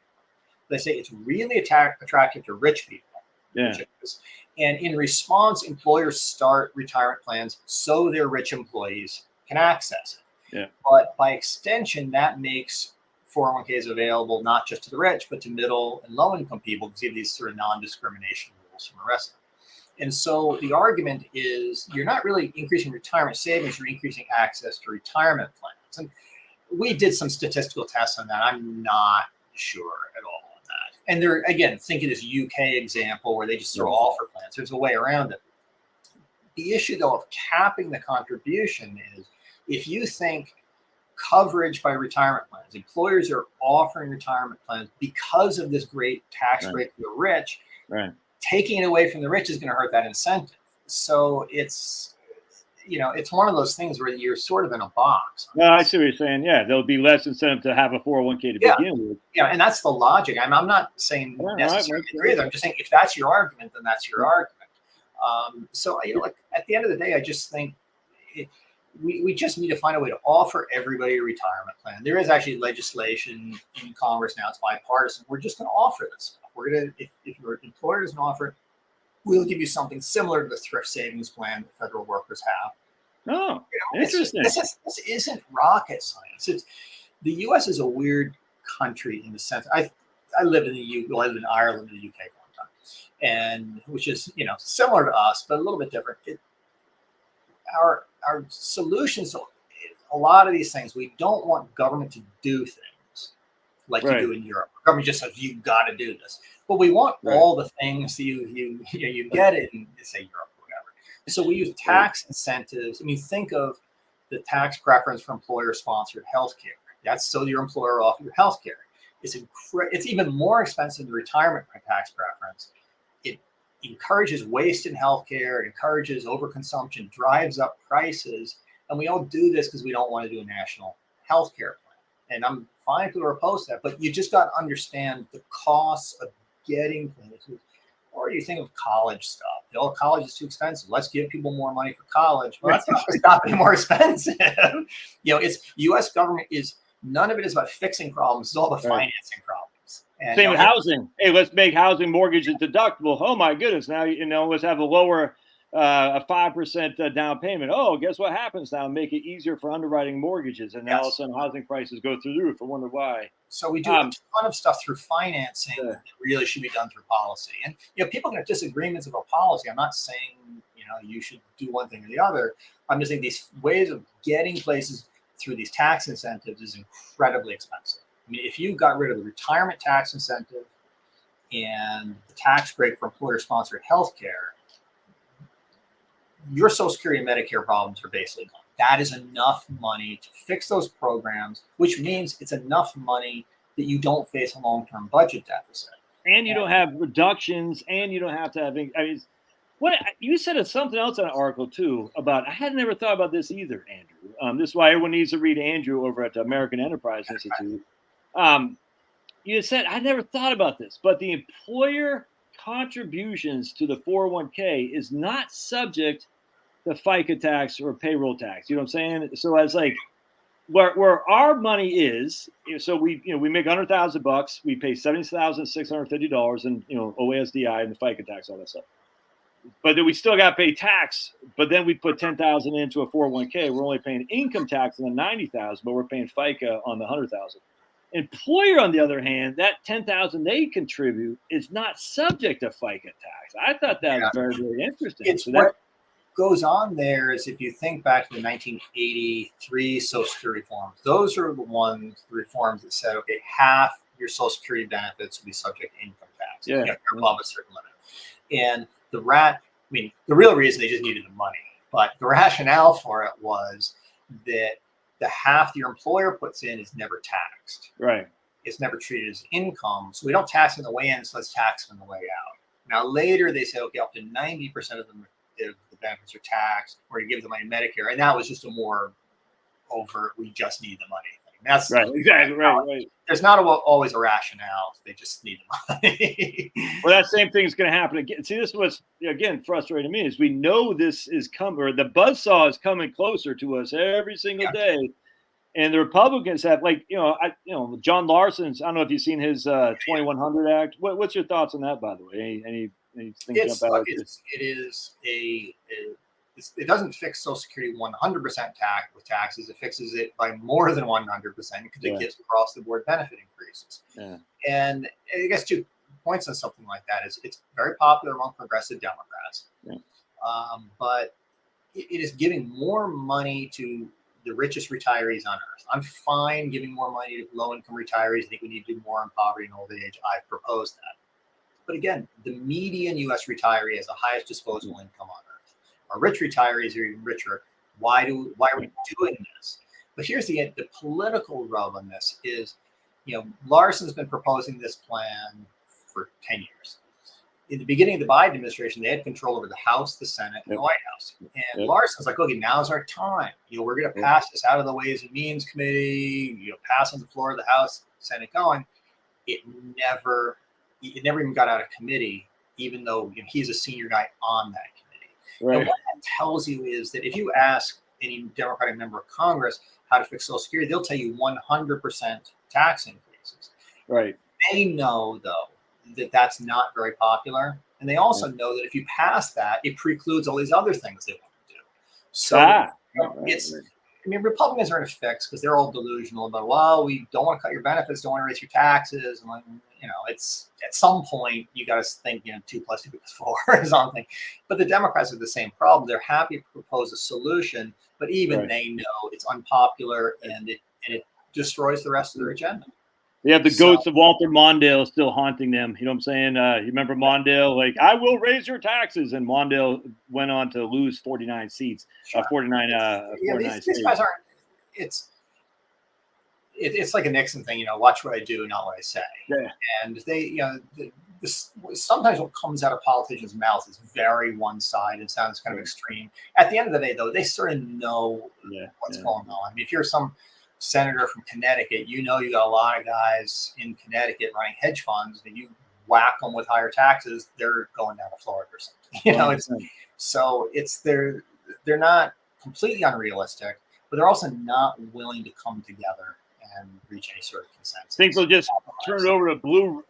They say it's really attractive to rich people. Yeah. And in response, employers start retirement plans so their rich employees can access it. Yeah. But by extension, that makes 401ks available not just to the rich, but to middle and low income people because you have these sort of non-discrimination rules from the rest of them. And so the argument is you're not really increasing retirement savings, you're increasing access to retirement plans. And we did some statistical tests on that. I'm not sure at all on that. And they're, again, think of this UK example where they just throw offer plans. There's a way around it. The issue, though, of capping the contribution is if you think coverage by retirement plans, employers are offering retirement plans because of this great tax break for the rich, taking it away from the rich is going to hurt that incentive. So it's one of those things where you're sort of in a box. No, I see what you're saying. Yeah, there'll be less incentive to have a 401k to begin with. Yeah, and that's the logic. I'm not saying necessarily agree with it. I'm just saying if that's your argument, then that's your argument. So at the end of the day, I just think we just need to find a way to offer everybody a retirement plan. There is actually legislation in Congress now. It's bipartisan. We're just going to offer this stuff. We're going to, if your employer doesn't offer it, we'll give you something similar to the thrift savings plan that federal workers have. Oh, interesting. This isn't rocket science. The U.S. is a weird country in the sense. I lived in I lived in Ireland and the UK for a long time, and which is similar to us, but a little bit different. Our solutions to a lot of these things, we don't want government to do things like you do in Europe. Government just says you got to do this, but we want all the things you get it in, say, Europe or whatever. So we use tax incentives. I mean, think of the tax preference for employer-sponsored healthcare. That's so your employer offers your healthcare. It's even more expensive than the retirement tax preference. It encourages waste in healthcare. It encourages overconsumption, drives up prices, and we all do this because we don't want to do a national healthcare plan. And I'm fine people are opposed to that, but you just got to understand the costs of getting places. Or you think of college stuff. College is too expensive. Let's give people more money for college. Well, that's not being more expensive. It's U.S. government is none of it is about fixing problems. It's all about financing problems. And, same with housing. Hey, let's make housing mortgages deductible. Oh my goodness! Now let's have a lower a 5% down payment. Oh, guess what happens now? Make it easier for underwriting mortgages, and now all of a sudden housing prices go through the roof. I wonder why. So we do a ton of stuff through financing that really should be done through policy. And people can have disagreements about policy. I'm not saying you should do one thing or the other. I'm just saying these ways of getting places through these tax incentives is incredibly expensive. I mean, if you got rid of the retirement tax incentive and the tax break for employer-sponsored healthcare, your Social Security and Medicare problems are basically gone. That is enough money to fix those programs, which means it's enough money that you don't face a long-term budget deficit. And you don't have reductions, and you don't have to have. What you said is something else in an article too about. I had never thought about this either, Andrew. This is why everyone needs to read Andrew over at the American Enterprise Institute. You said I never thought about this, but the employer contributions to the 401k is not subject to FICA tax or payroll tax. You know what I'm saying? So as like where our money is, so we make $100,000, we pay $70,650 and OASDI and the FICA tax, all that stuff. but then we still got to pay tax. But then we put 10,000 into a 401k. We're only paying income tax on the 90,000, but we're paying FICA on the 100,000. Employer, on the other hand, that 10,000 they contribute is not subject to FICA tax. I thought that was very, very interesting. It's so what goes on there is if you think back to the 1983 Social Security reforms, those are the reforms that said, okay, half your Social Security benefits will be subject to income tax. Yeah. You're above a certain limit. And the real reason they just needed the money, but the rationale for it was that the half your employer puts in is never taxed. Right. It's never treated as income. So we don't tax on the way in, so let's tax on the way out. Now, later they said, okay, up to 90% of them, the benefits are taxed, or you give the money to Medicare. And that was just a more overt, we just need the money thing. That's right. Exactly. Right. There's not always a rationale. They just need the money. Well, that same thing is going to happen again. See, this is what's, again, frustrating me is we know this is coming, or the buzzsaw is coming closer to us every single day. And the Republicans have, John Larson's, I don't know if you've seen his 2100 Act. What's your thoughts on that, by the way? Anything jump out? It doesn't fix Social Security 100% with taxes. It fixes it by more than 100% because it gives across the board benefit increases. Yeah. And I guess 2 points on something like that is it's very popular among progressive Democrats. Yeah. But it is giving more money to the richest retirees on earth. I'm fine giving more money to low-income retirees. I think we need to do more on poverty and old age. I've proposed that. But again, the median U.S. retiree has the highest disposable income on earth. Our rich retirees are even richer. Why are we doing this? But here's the political rub on this is, Larson's been proposing this plan for 10 years. In the beginning of the Biden administration, they had control over the House, the Senate, and the White House. And Larson's like, okay, now's our time. We're going to pass this out of the Ways and Means Committee, pass on the floor of the House, Senate going. It never even got out of committee, even though he's a senior guy on that committee. Right. And what that tells you is that if you ask any Democratic member of Congress how to fix Social Security, they'll tell you 100% tax increases. Right. They know, though, that that's not very popular. And they also know that if you pass that, it precludes all these other things they want to do. So Republicans are in a fix because they're all delusional about, well, we don't want to cut your benefits, don't want to raise your taxes. And it's at some point you got to think, 2 + 2 = 4 or something. But the Democrats have the same problem. They're happy to propose a solution, but even they know it's unpopular and it destroys the rest of their agenda. They have the ghost of Walter Mondale still haunting them. You know what I'm saying? You remember Mondale? Like, I will raise your taxes. And Mondale went on to lose 49 seats. 49 these guys aren't. It's like a Nixon thing, watch what I do, not what I say. Yeah. And they, sometimes what comes out of politicians' mouths is very one-sided. It sounds kind of extreme. At the end of the day, though, they sort of know what's going on. I mean, if you're some senator from Connecticut, you got a lot of guys in Connecticut running hedge funds, and you whack them with higher taxes, they're going down to Florida or something. They're not completely unrealistic, but they're also not willing to come together and reach any sort of consensus. I think they'll just turn it over to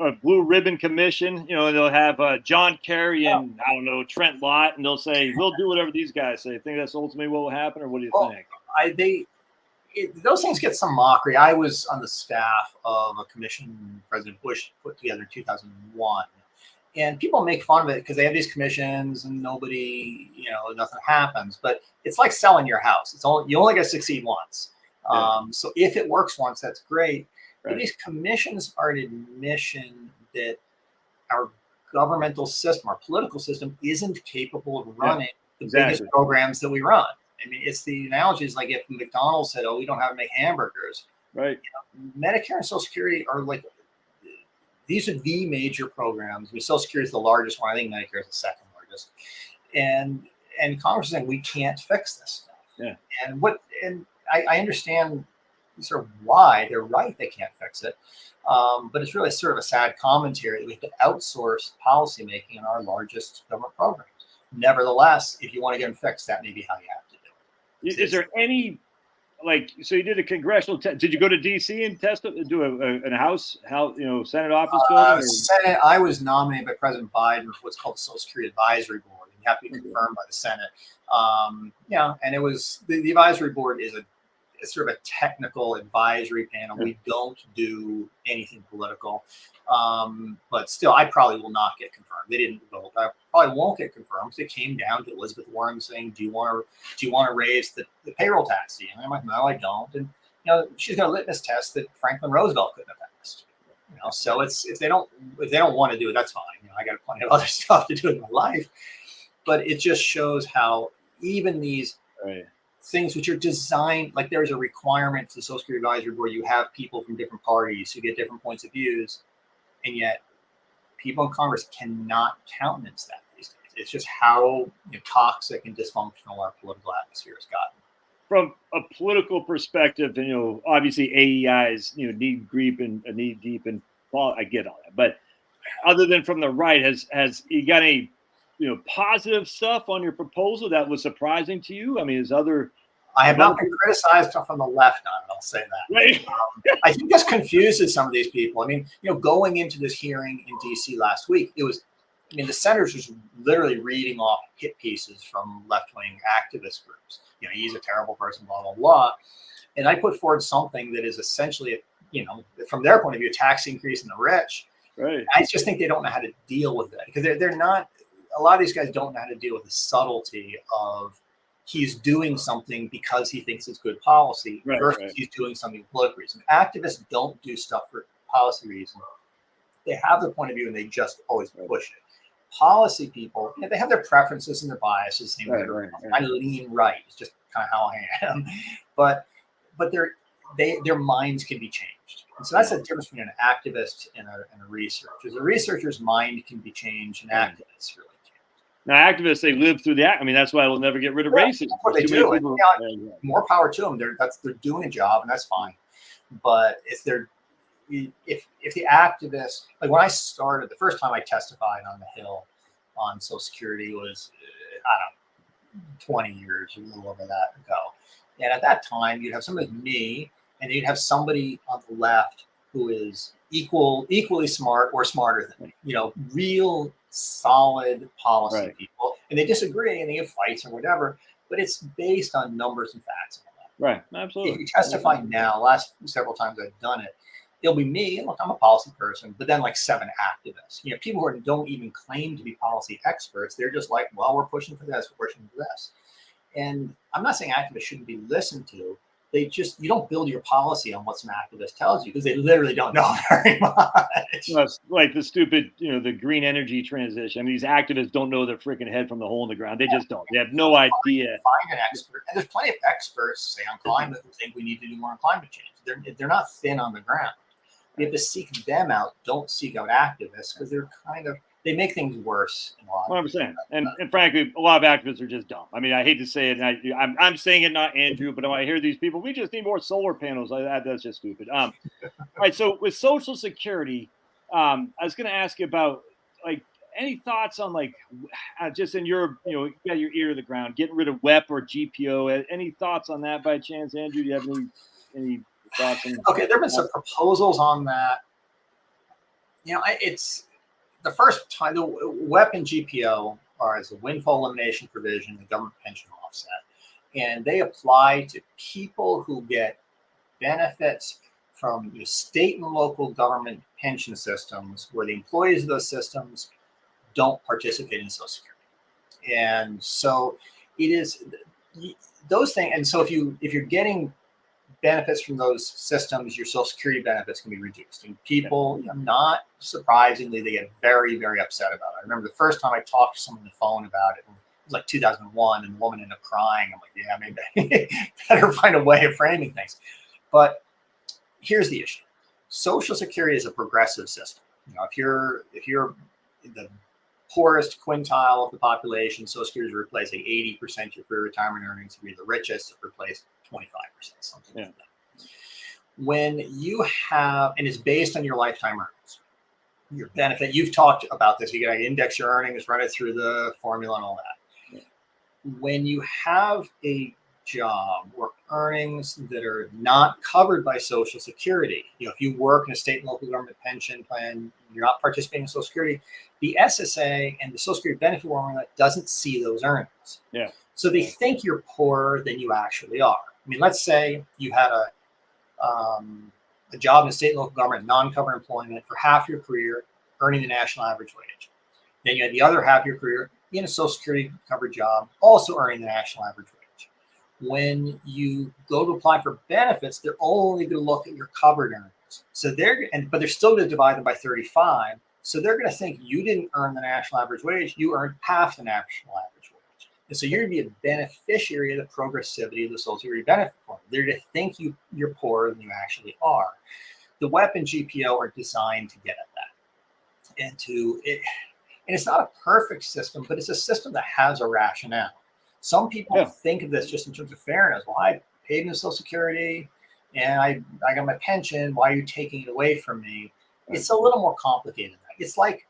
a blue ribbon commission. They'll have John Kerry and I don't know Trent Lott, and they'll say we'll do whatever these guys say. I think that's ultimately what will happen, or what do you think? Those things get some mockery. I was on the staff of a commission President Bush put together in 2001. And people make fun of it because they have these commissions and nobody, nothing happens. But it's like selling your house. You only got to succeed once. So if it works once, that's great. Right. But these commissions are an admission that our governmental system, our political system, isn't capable of running the biggest programs that we run. I mean, it's the analogy is like if McDonald's said, "Oh, we don't have to make hamburgers." Right. Medicare and Social Security are like these are the major programs. Social Security is the largest one. I think Medicare is the second largest. And Congress is saying we can't fix this stuff. Yeah. And I understand sort of why they're right. They can't fix it. But it's really sort of a sad commentary that we have to outsource policymaking in our largest government programs. Nevertheless, if you want to get them fixed, that may be how you have to do it. Is there any, so you did a congressional test? Did you go to D.C. and do a House, Senate office building? Senate. I was nominated by President Biden for what's called the Social Security Advisory Board. And have to be confirmed by the Senate. And it was the advisory board is it's sort of a technical advisory panel. We don't do anything political, but still, I probably will not get confirmed. They didn't vote. I probably won't get confirmed because it came down to Elizabeth Warren saying, "Do you want to raise the payroll tax?" And I'm like, "No, I don't." And she's got a litmus test that Franklin Roosevelt couldn't have passed. So if they don't want to do it, that's fine. I got plenty of other stuff to do in my life. But it just shows how even these things which are designed, like there's a requirement for the Social Security Advisory Board, you have people from different parties who get different points of views, and yet people in Congress cannot countenance that these days. It's just how toxic and dysfunctional our political atmosphere has gotten. From a political perspective, and obviously AEI is knee deep in I get all that, but other than from the right, has you got any positive stuff on your proposal that was surprising to you? I mean, I have not been criticized from the left on it, I'll say that. Right. I think this confuses some of these people. I mean, going into this hearing in DC last week, the senators was literally reading off hit pieces from left-wing activist groups. He's a terrible person, blah, blah, blah. And I put forward something that is essentially, from their point of view, a tax increase in the rich. Right. I just think they don't know how to deal with it because they're not, a lot of these guys don't know how to deal with the subtlety of he's doing something because he thinks it's good policy versus he's doing something for political reasons. Activists don't do stuff for policy reasons. They have their point of view and they just always push it. Policy people, they have their preferences and their biases. I lean right. It's just kind of how I am. But their minds can be changed. And so that's the difference between an activist and a researcher. A researcher's mind can be changed, and activists really can't. Now, activists, they live through the act. I mean, that's why we'll never get rid of racism. That's what they do. More power to them. They're doing a job, and that's fine. But if the activists, like when I started, the first time I testified on the Hill on Social Security was, 20 years, a little over that ago. And at that time, you'd have somebody like me, and you'd have somebody on the left who is equally smart or smarter than me, real solid policy people. And they disagree and they have fights or whatever, but it's based on numbers and facts. Right. Absolutely. If you testify now, last several times I've done it, it'll be me. And look, I'm a policy person, but then like 7 activists, people who don't even claim to be policy experts. They're just like, well, we're pushing for this, we're pushing for this. And I'm not saying activists shouldn't be listened to. You don't build your policy on what some activist tells you because they literally don't know very much. Well, it's like the stupid, the green energy transition. I mean, these activists don't know their freaking head from the hole in the ground. They just don't. They have no idea. Find an expert. And there's plenty of experts, say, on climate who think we need to do more on climate change. They're not thin on the ground. You have to seek them out. Don't seek out activists because they make things worse. In a lot 100%. And frankly, a lot of activists are just dumb. I mean, I hate to say it. And I'm saying it, not Andrew, but when I hear these people, we just need more solar panels. That's just stupid. All right. So with Social Security, I was going to ask you about any thoughts on just in your, you got your ear to the ground, getting rid of WEP or GPO. Any thoughts on that by chance, Andrew? Do you have any thoughts on? Okay, there have been some proposals on that. It's the first time the WEP and GPO are as a windfall elimination provision, the government pension offset, and they apply to people who get benefits from state and local government pension systems where the employees of those systems don't participate in Social Security. And so it is those things. And so if you're getting benefits from those systems, your Social Security benefits can be reduced. And people, not surprisingly, they get very, very upset about it. I remember the first time I talked to someone on the phone about it, it was like 2001, and the woman ended up crying. I'm like, yeah, maybe better find a way of framing things. But here's the issue. Social Security is a progressive system. If you're the poorest quintile of the population, Social Security is replacing 80% of your pre-retirement earnings. If you're the richest, it replaces 25%, something like that. When you have, and it's based on your lifetime earnings, your benefit, you've talked about this, you got to index your earnings, run it through the formula and all that. When you have a job or earnings that are not covered by Social Security. If you work in a state and local government pension plan, you're not participating in Social Security, the SSA and the Social Security benefit formula doesn't see those earnings. Yeah. So they think you're poorer than you actually are. I mean, let's say you had a job in a state and local government, non-covered employment for half your career, earning the national average wage. Then you had the other half of your career in a Social Security covered job, also earning the national average wage. When you go to apply for benefits, they're only going to look at your covered earnings. So but they're still going to divide them by 35. So they're going to think you didn't earn the national average wage, you earned half the national average wage. And so you're going to be a beneficiary of the progressivity of the Social Security benefit form. They're going to think you're poorer than you actually are. The WEP and GPO are designed to get at that. And it's not a perfect system, but it's a system that has a rationale. Some people think of this just in terms of fairness. Well, I paid into Social Security and I got my pension. Why are you taking it away from me? It's a little more complicated than that. It's like,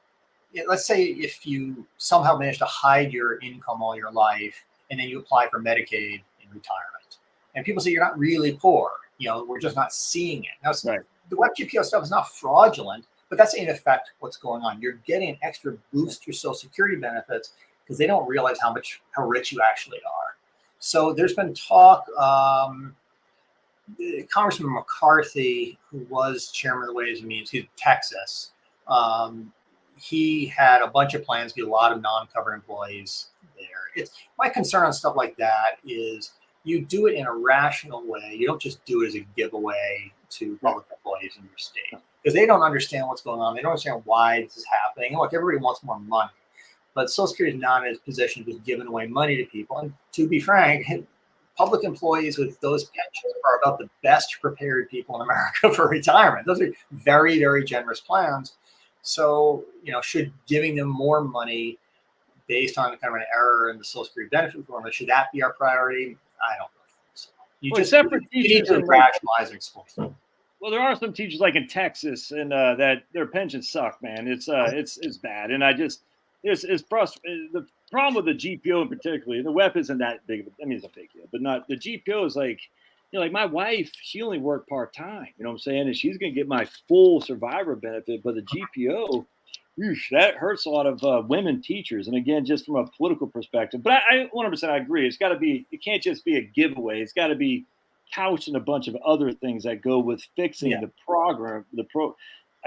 let's say if you somehow manage to hide your income all your life and then you apply for Medicaid in retirement. And people say you're not really poor. We're just not seeing it. Now, the WEP GPO stuff is not fraudulent, but that's in effect what's going on. You're getting an extra boost to your Social Security benefits because they don't realize how rich you actually are. So there's been talk, Congressman McCarthy, who was chairman of the Ways and Means, he's Texas, he had a bunch of plans, be a lot of non-covered employees there. My concern on stuff like that is you do it in a rational way. You don't just do it as a giveaway to public employees in your state because they don't understand what's going on. They don't understand why this is happening. And look, everybody wants more money, but Social Security is not in a position to just giving away money to people. And to be frank, public employees with those pensions are about the best prepared people in America for retirement. Those are very, very generous plans. So, should giving them more money based on kind of an error in the Social Security benefit formula, should that be our priority? I don't think so. You need to rationalize and explain. Well, there are some teachers like in Texas and that their pensions suck, man. It's bad. And it's frustrating. The problem with the GPO in particular, the WEP isn't that big. It's a big deal, but not the GPO is like, like my wife, she only worked part-time, you know what I'm saying? And she's going to get my full survivor benefit, but the GPO, that hurts a lot of women teachers. And again, just from a political perspective, but I 100% agree. It can't just be a giveaway. It's got to be couched in a bunch of other things that go with fixing the program,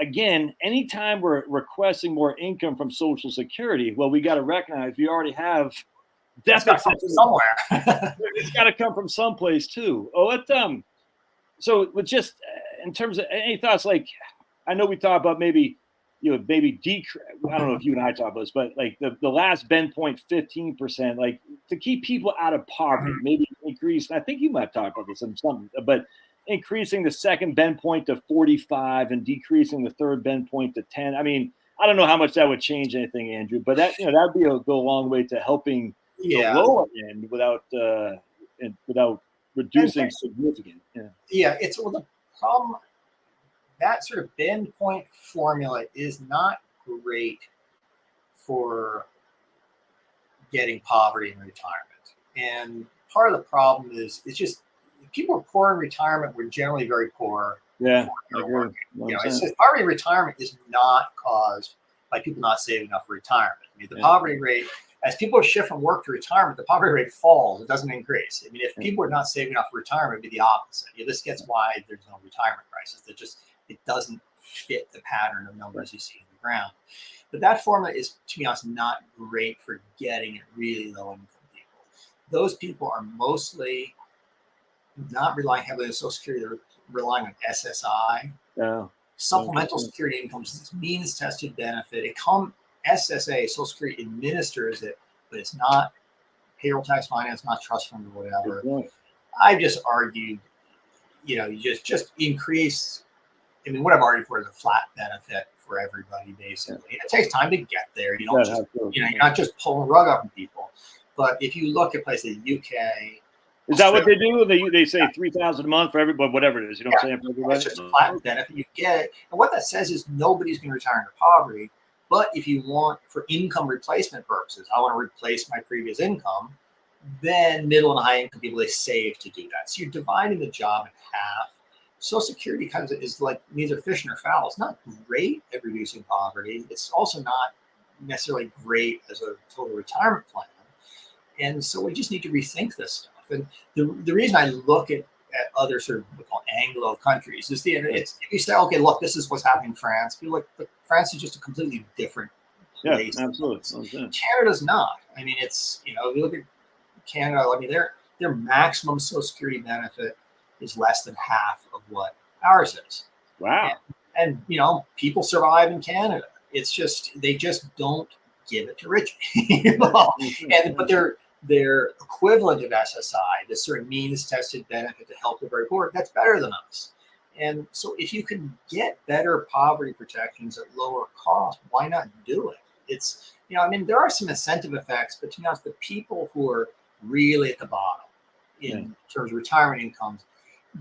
Again, anytime we're requesting more income from Social Security, well, we got to recognize we already have deficits somewhere. It's got to come from someplace too. So with just in terms of any thoughts, like I know we talked about maybe decrease. I don't know if you and I talk about this, but like the last bend point 15%, like to keep people out of poverty, maybe increase. I think you might talk about this in something, but increasing the second bend point to 45 and decreasing the third bend point to 10. I don't know how much that would change anything, Andrew, but that'd go a long way to helping the lower end without reducing significant. It's the problem. That sort of bend point formula is not great for getting poverty in retirement. And part of the problem is it's just people who are poor in retirement were generally very poor. Yeah. Poverty in retirement is not caused by people not saving enough for retirement. The poverty rate, as people shift from work to retirement, the poverty rate falls. It doesn't increase. If people are not saving enough for retirement, it'd be the opposite. This gets why there's no retirement crisis. It doesn't fit the pattern of numbers you see in the ground. But that formula is, to be honest, not great for getting at really low income people. Those people are mostly not relying heavily on Social Security, they're relying on SSI. Supplemental security income is this means tested benefit. SSA, Social Security administers it, but it's not payroll tax finance, not trust fund or whatever. I've just argued, you just increase. What I've argued for is a flat benefit for everybody, basically. It takes time to get there. You don't you're not just pulling the rug off from people. But if you look at places like the UK, is that what they do? They say $3,000 a month for everybody, whatever it is. You know what I'm saying? It's just a flat benefit. You get it. And what that says is nobody's going to retire into poverty. But if you want, for income replacement purposes, I want to replace my previous income, then middle and high income people, they save to do that. So you're dividing the job in half. Social Security kind of is like neither fish nor fowl. It's not great at reducing poverty. It's also not necessarily great as a total retirement plan. And so we just need to rethink this stuff. And the reason I look at other sort of what we call Anglo countries is if you say, okay, look, this is what's happening in France. People like, but France is just a completely different place. Yeah, absolutely. Canada's not. I mean, it's, you know, if you look at Canada, I mean, their maximum Social Security benefit is less than half of what ours is. Wow. And you know, people survive in Canada. It's just they just don't give it to rich people. But their equivalent of SSI, this sort of means tested benefit to help the very poor, that's better than us. And so if you can get better poverty protections at lower cost, why not do it? It's, you know, I mean, there are some incentive effects, but to be honest, the people who are really at the bottom in terms of retirement incomes,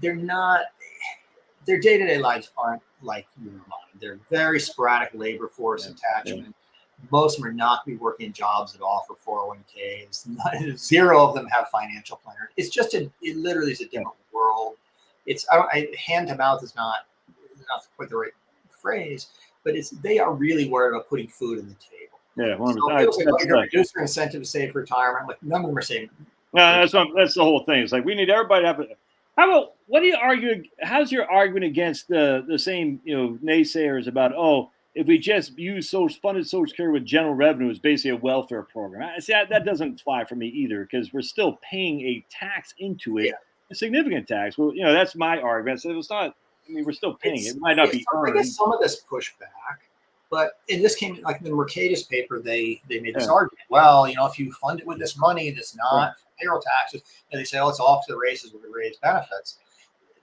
they're not, their day-to-day lives aren't like your and mine. They're very sporadic labor force attachment. Most of them are not going to be working in jobs that offer 401ks. Zero of them have financial planners. It's just it literally is a different world. It's hand to mouth is not quite the right phrase, but they are really worried about putting food on the table. Yeah, so your reducer incentive to save for retirement, like none of them are saying. No, that's the whole thing. It's like we need everybody to have how about what do you argue? How's your argument against the same naysayers about if we just use funded Social Security with general revenue, it's basically a welfare program? I see that doesn't fly for me either because we're still paying a tax into it, a significant tax. Well, that's my argument. So it's not. I mean, we're still paying it. It might not be earned. I guess some of this pushback, but in this came like in the Mercatus paper, they made this argument. Well, if you fund it with this money that's not payroll taxes, and they say, it's off to the races with the raised benefits.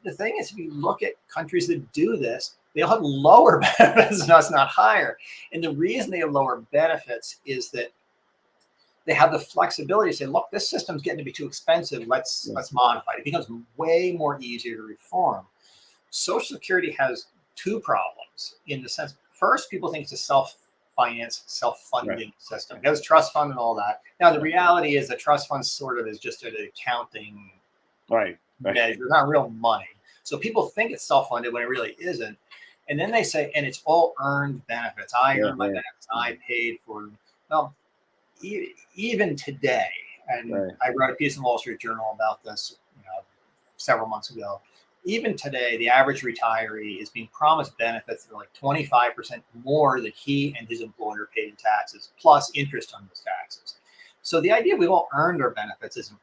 The thing is, if you look at countries that do this, they'll have lower benefits than us, not higher. And the reason they have lower benefits is that they have the flexibility to say, look, this system's getting to be too expensive. Let's modify it. It becomes way more easier to reform. Social Security has two problems in the sense. First, people think it's a self-finance, self-funding system. It has trust fund and all that. Now, the reality is that trust fund sort of is just an accounting measure, not real money. So people think it's self-funded when it really isn't. And then they say, and it's all earned benefits. I earned my benefits. I paid for them. Well, even today, and I wrote a piece in the Wall Street Journal about this several months ago. Even today, the average retiree is being promised benefits that are like 25% more than he and his employer paid in taxes, plus interest on those taxes. So the idea we've all earned our benefits isn't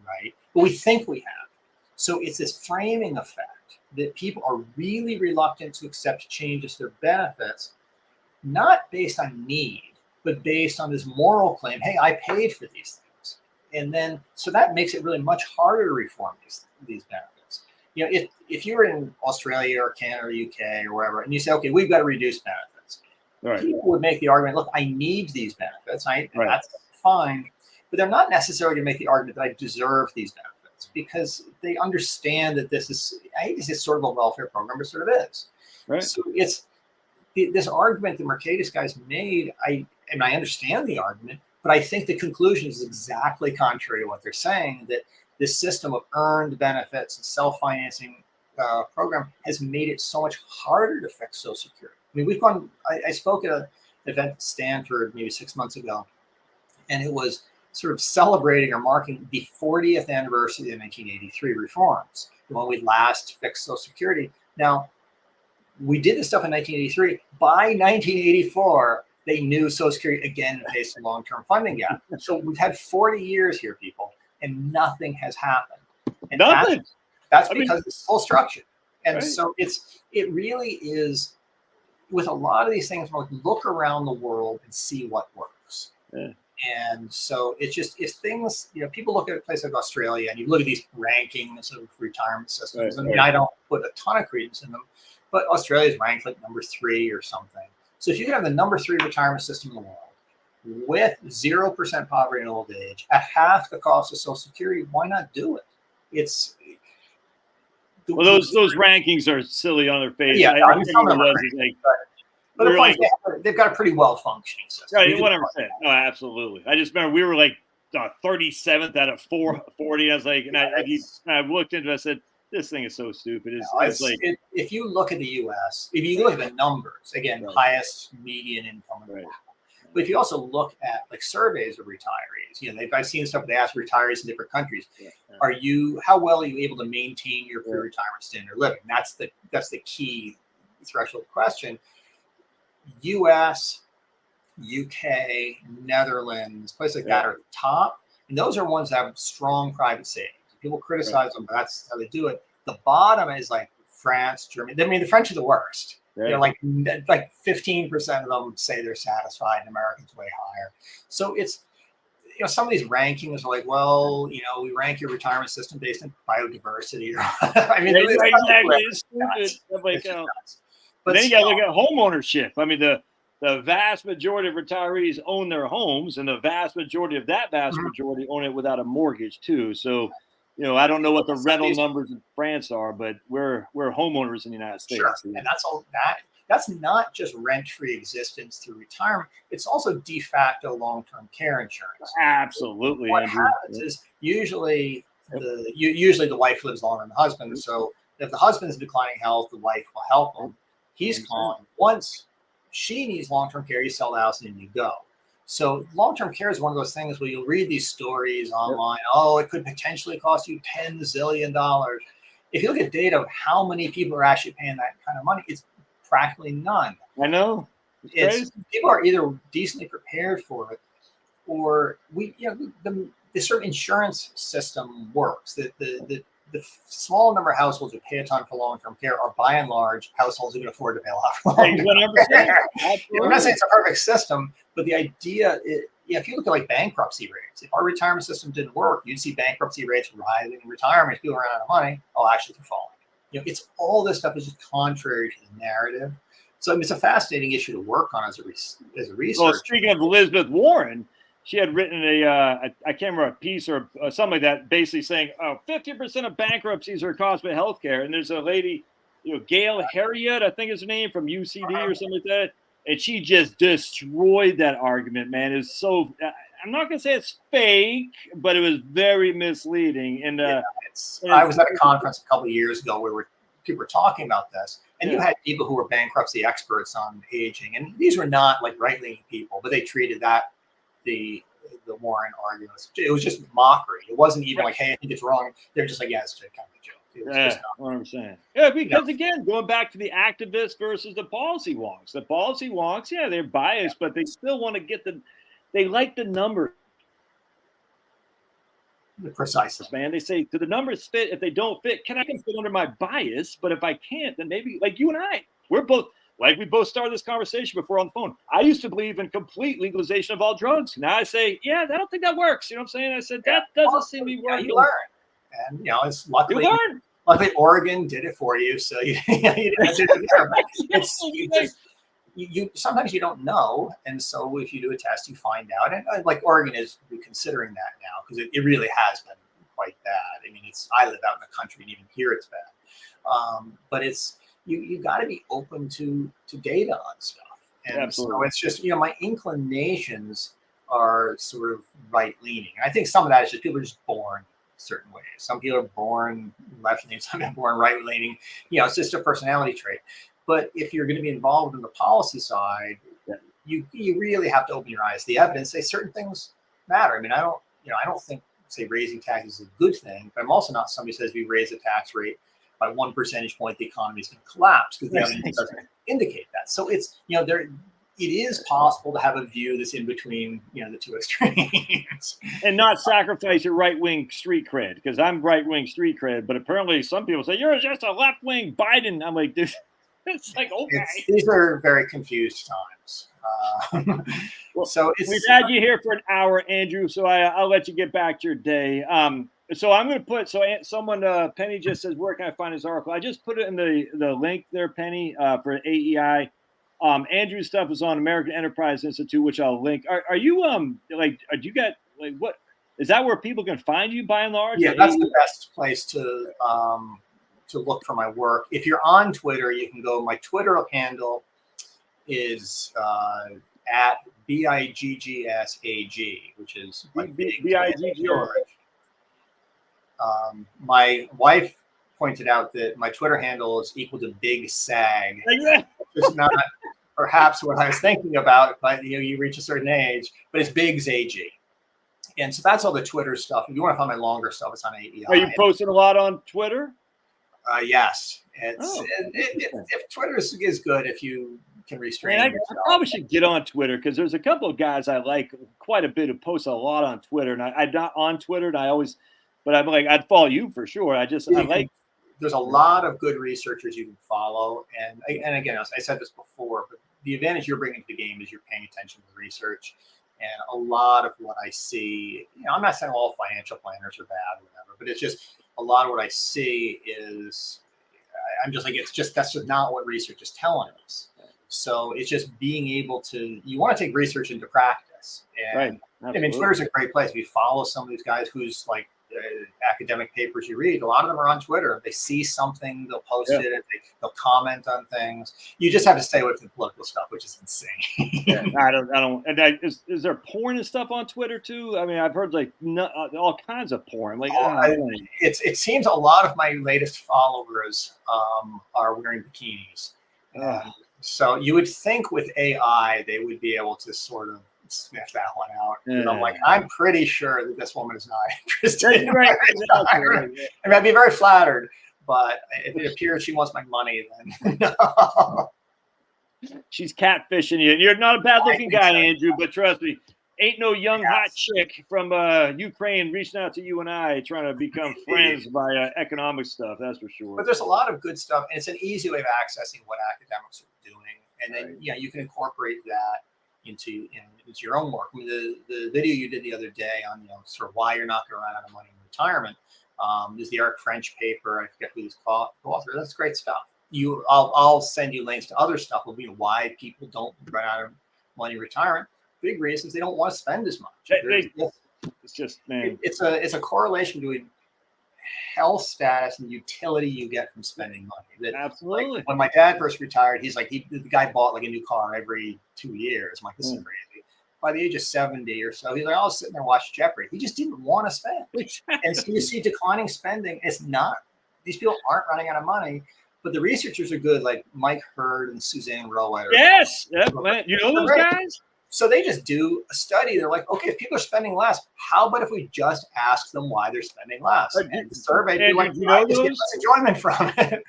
right, but we think we have. So it's this framing effect that people are really reluctant to accept changes to their benefits, not based on need, but based on this moral claim, hey, I paid for these things. And then, so that makes it really much harder to reform these benefits. If you're in Australia or Canada or UK or wherever, and you say, okay, we've got to reduce benefits, people would make the argument, look, I need these benefits. That's fine. But they're not necessarily going to make the argument that I deserve these benefits because they understand that this is sort of a welfare program, but sort of is. Right. So it's this argument that Mercatus guys made, I understand the argument, but I think the conclusion is exactly contrary to what they're saying, that this system of earned benefits and self-financing program has made it so much harder to fix Social Security. I mean, I spoke at an event at Stanford maybe 6 months ago, and it was sort of celebrating or marking the 40th anniversary of the 1983 reforms, when we last fixed Social Security. Now, we did this stuff in 1983. By 1984, they knew Social Security again faced a long-term funding gap. So we've had 40 years here, people, and nothing has happened. And nothing. That's because it's full structure. And so it really is, with a lot of these things, look around the world and see what works. Yeah. And so it's just, if things, people look at a place like Australia and you look at these rankings of retirement systems. I mean, I don't put a ton of credence in them, but Australia's ranked like number 3 or something. So if you can have the number 3 retirement system in the world with 0% poverty in old age at half the cost of Social Security, why not do it? Those rankings are silly on their face. Yeah, but the point is they've got a pretty well functioning system. Right, 100%. No, absolutely. I just remember we were like 37th out of 440. I was like, and I looked into it, I said, this thing is so stupid. It's like, if you look at the U.S., if you look at the numbers, again, highest median income in the world. But if you also look at like surveys of retirees, I've seen stuff they ask retirees in different countries. How well are you able to maintain your pre-retirement standard of living? That's the key threshold question. U.S., UK, Netherlands, places like that are top, and those are ones that have strong private savings. People criticize them, but that's how they do it. The bottom is like France, Germany. I mean, the French are the worst. Like 15% of them say they're satisfied, and Americans way higher. So it's, some of these rankings are like, well, we rank your retirement system based on biodiversity. I mean, it's stupid. But then you got to look at home ownership. I mean, the vast majority of retirees own their homes, and the vast majority of that majority own it without a mortgage too. So, I don't know what the rental numbers in France are, but we're homeowners in the United States. Sure. And that's all that. That's not just rent-free existence through retirement. It's also de facto long-term care insurance. Absolutely. What happens is usually the wife lives longer than the husband. So if the husband's in declining health, the wife will help him. He's gone. Once she needs long-term care, you sell the house and then you go. So long-term care is one of those things where you'll read these stories online. Oh, it could potentially cost you $10 zillion. If you look at data of how many people are actually paying that kind of money, it's practically none. I know. People are either decently prepared for it, or the certain insurance system works. The small number of households who pay a ton for long-term care are by and large households who can afford to pay a lot for long-term care. I'm not saying it's a perfect system, but the idea is, if you look at like bankruptcy rates, if our retirement system didn't work, you'd see bankruptcy rates rising in retirement. People run out of money. Oh, actually, they're falling. It's all this stuff is just contrary to the narrative. So it's a fascinating issue to work on as a researcher. Well, speaking of Elizabeth Warren, she had written I can't remember, a piece or something like that, basically saying 50% of bankruptcies are caused by healthcare. And there's a lady, Gail Harriet, I think is her name, from UCD or something like that. And she just destroyed that argument, man. It's so, I'm not going to say it's fake, but it was very misleading. And I was at a conference a couple of years ago where people were talking about this. And you had people who were bankruptcy experts on aging. And these were not like right-leaning people, but they treated that the Warren arguments. It was just mockery. It wasn't even like, hey, I think it's wrong. They're just like, yeah, it's just kind of a joke. It was just not. What I'm saying. Yeah, because again, going back to the activists versus the policy wonks. The policy wonks, they're biased, but they still want to get they like the numbers. Precisely, man. They say, do the numbers fit? If they don't fit, can I fit under my bias? But if I can't, then maybe, like you and I, we both started this conversation before on the phone. I used to believe in complete legalization of all drugs. Now I say, I don't think that works. You know what I'm saying? I said, that doesn't seem to be working. You learn. And, it's luckily Oregon did it for you. So you didn't have to do it. Sometimes you don't know. And so if you do a test, you find out. And like Oregon is considering that now because it really has been quite bad. I mean, I live out in the country and even here it's bad. But it's, you got to be open to data on stuff. And so it's just, my inclinations are sort of right-leaning. I think some of that is just people are just born certain ways. Some people are born left-leaning, some people are born right-leaning. It's just a personality trait. But if you're going to be involved in the policy side, you really have to open your eyes to the evidence. Say certain things matter. I mean, I don't think, say, raising taxes is a good thing, but I'm also not somebody who says if you raise the tax rate by 1 percentage point, the economy is going to collapse because the evidence doesn't indicate that. So it's, it is possible to have a view that's in between, the two extremes. And not sacrifice your right-wing street cred, because I'm right-wing street cred, but apparently some people say, you're just a left-wing Biden. I'm like, dude, it's like, okay. These are very confused times. So we've had you here for an hour, Andrew, so I'll let you get back to your day. So I'm going to put, someone, Penny just says, where can I find his article? I just put it in the link there, Penny, for AEI. Andrew's stuff is on American Enterprise Institute, which I'll link. Are you, do you get, what, is that where people can find you by and large? Yeah, that's the best place to look for my work. If you're on Twitter, you can go, my Twitter handle is at BIGGSAG, which is like BIGG. My wife pointed out that my Twitter handle is equal to Big Sag. Yeah. It's not perhaps what I was thinking about, but you reach a certain age, but it's Big's AG. And so that's all the Twitter stuff. If you want to find my longer stuff, it's on AEI. Are you posting a lot on Twitter? Yes. If Twitter is good, if you can restrain yourself. I probably should get on Twitter because there's a couple of guys I like quite a bit who post a lot on Twitter. And I'm not on Twitter, and but I'm like, I'd follow you for sure. There's a lot of good researchers you can follow. And again, I said this before, but the advantage you're bringing to the game is you're paying attention to the research. And a lot of what I see, I'm not saying all financial planners are bad or whatever, but it's just a lot of what I see is, I'm just like, that's just not what research is telling us. So it's just being able to, you want to take research into practice. And right. I mean, Twitter's a great place. If you follow some of these guys who's like, academic papers you read, a lot of them are on Twitter. They see something, they'll post it, they'll comment on things. You just have to stay away from the political stuff, which is insane. I don't. And is there porn and stuff on Twitter too? I mean, I've heard like all kinds of porn. Like, it seems a lot of my latest followers are wearing bikinis. So you would think with AI they would be able to sort of sniff that one out. I'm like, I'm pretty sure that this woman is not interested. Right. I mean, I'd be very flattered, but if it appears she wants my money, then no. She's catfishing you. You're not a bad-looking guy, Andrew, but trust me, ain't no young hot chick from Ukraine reaching out to you and I trying to become friends by economic stuff. That's for sure. But there's a lot of good stuff, and it's an easy way of accessing what academics are doing, and then you can incorporate that into your own work. I mean, the video you did the other day on sort of why you're not going to run out of money in retirement. There's the Eric French paper. I forget who he's co-author. That's great stuff. I'll send you links to other stuff. Will be why people don't run out of money in retirement. Big reasons they don't want to spend as much. It's just, man. It's a correlation between health status and the utility you get from spending money. Absolutely. Like, when my dad first retired, he's like, the guy bought like a new car every 2 years. I'm like, this is crazy. By the age of 70 or so, he's like, I'll sit there and watch Jeopardy. He just didn't want to spend. And so you see declining spending. It's not, these people aren't running out of money, but the researchers are good, like Mike Hurd and Suzanne Rowetter. Yes. You know those guys? So they just do a study. They're like, okay, if people are spending less, how about if we just ask them why they're spending less? And the survey, be like, I just get less enjoyment from it.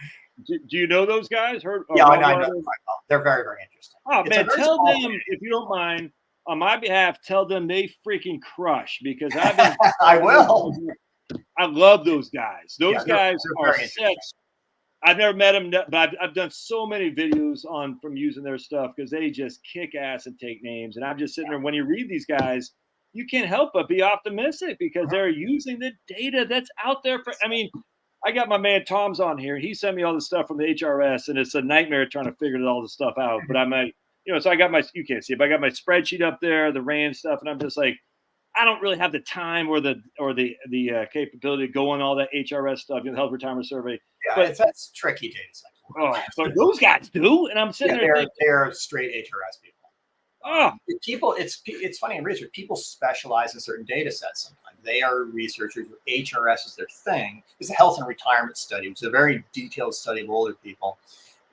Do you know those guys? Yeah, I know. They're very, very interesting. Oh, man, tell them, if you don't mind, on my behalf, tell them they freaking crush, because I've been. I will. I love those guys. Those guys are such. I've never met them, but I've done so many videos from using their stuff because they just kick ass and take names. And I'm just sitting there. When you read these guys, you can't help but be optimistic because they're using the data that's out there. I got my man Tom's on here. He sent me all the stuff from the HRS, and it's a nightmare trying to figure all this stuff out. But so I got you can't see it, but I got my spreadsheet up there, the RAND stuff, and I'm just like, I don't really have the time or the capability to go on all that HRS stuff, the Health Retirement Survey. Yeah, but that's tricky data sets. But those guys do, and I'm sitting there. They're straight HRS people. It's funny in research. People specialize in certain data sets. Sometimes they are researchers. HRS is their thing. It's a health and retirement study, which is a very detailed study of older people,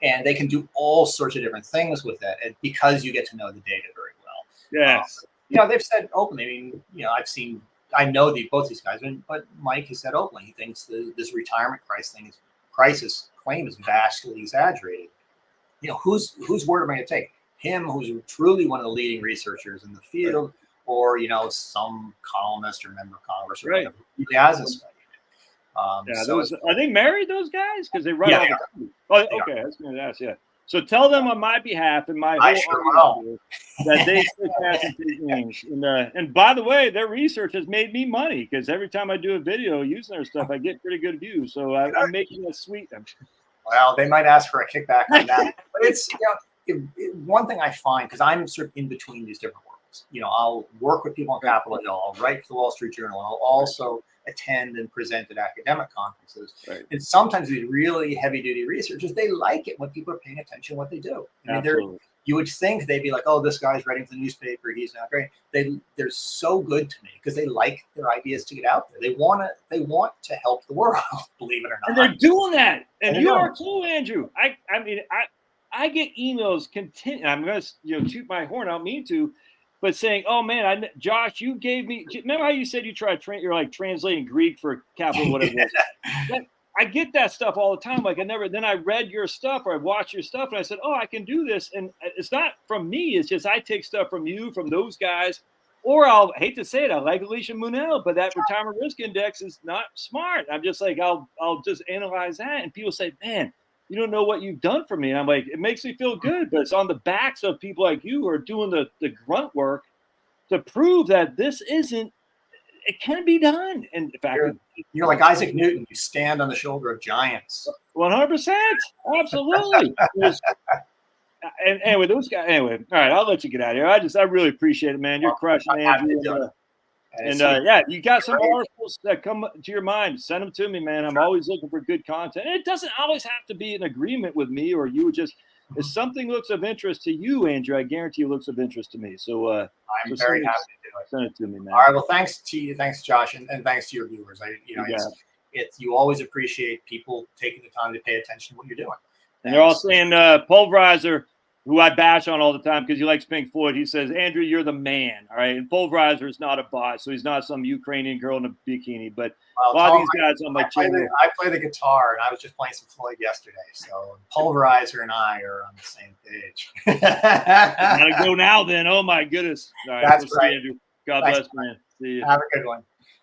and they can do all sorts of different things with it because you get to know the data very well. Yes. They've said openly. I know both these guys, but Mike has said openly he thinks this retirement crisis claim is vastly exaggerated. Whose word am I going to take? Him, who's truly one of the leading researchers in the field, or some columnist or member of Congress, or whatever who hasn't studied it. Are they married, those guys? Because they run all the time. Oh, okay. I was going to ask. Yeah. So tell them on my behalf and my that they stick ass and take names. And by the way, their research has made me money because every time I do a video using their stuff, I get pretty good views. So I'm making a sweet. Well, they might ask for a kickback on that, but it's one thing I find, because I'm sort of in between these different worlds. I'll work with people on Capitol Hill. I'll write for the Wall Street Journal. I'll also attend and present at academic conferences. Right. And sometimes these really heavy duty researchers, they like it when people are paying attention to what they do. I mean, you would think they'd be like, oh, this guy's writing for the newspaper, he's not great. They're so good to me because they like their ideas to get out there. They want to help the world, believe it or not. And they're doing that. And you are too, Andrew. I get emails continue. I'm going to toot my horn. I don't mean to, but saying, "Oh man, Josh, you gave me." Remember how you said you tried? You're like translating Greek for capital, whatever. I get that stuff all the time. Like then I read your stuff or I watched your stuff and I said, "Oh, I can do this." And it's not from me. It's just I take stuff from you, from those guys, or I'll hate to say it, I like Alicia Munell, but that retirement risk index is not smart. I'm just like, I'll just analyze that, and people say, "Man, you don't know what you've done for me." And I'm like, it makes me feel good, but it's on the backs of people like you who are doing the grunt work to prove that this isn't, it can be done. And in fact, you're like Isaac Newton. You stand on the shoulder of giants. 100%. Absolutely. And anyway, those guys, all right, I'll let you get out of here. I really appreciate it, man. You're crushing, Andrew. You got some articles that come to your mind, send them to me, man. I'm always looking for good content. And it doesn't always have to be in agreement with me or you. Just if something looks of interest to you, Andrew, I guarantee it looks of interest to me. So I'm very happy to do it. Send it to me, man. All right. Well, thanks to you, thanks Josh, and thanks to your viewers. You always appreciate people taking the time to pay attention to what you're doing. And they're all saying Pulverizer, who I bash on all the time because he likes Pink Floyd. He says, Andrew, you're the man. All right. And Pulverizer is not a bot, so he's not some Ukrainian girl in a bikini. But a lot of these guys on my channel. I play the guitar, and I was just playing some Floyd yesterday. So Pulverizer and I are on the same page. Gotta go now then. Oh, my goodness. All right. That's right. See you, Andrew. God bless, man. See you. Have a good one.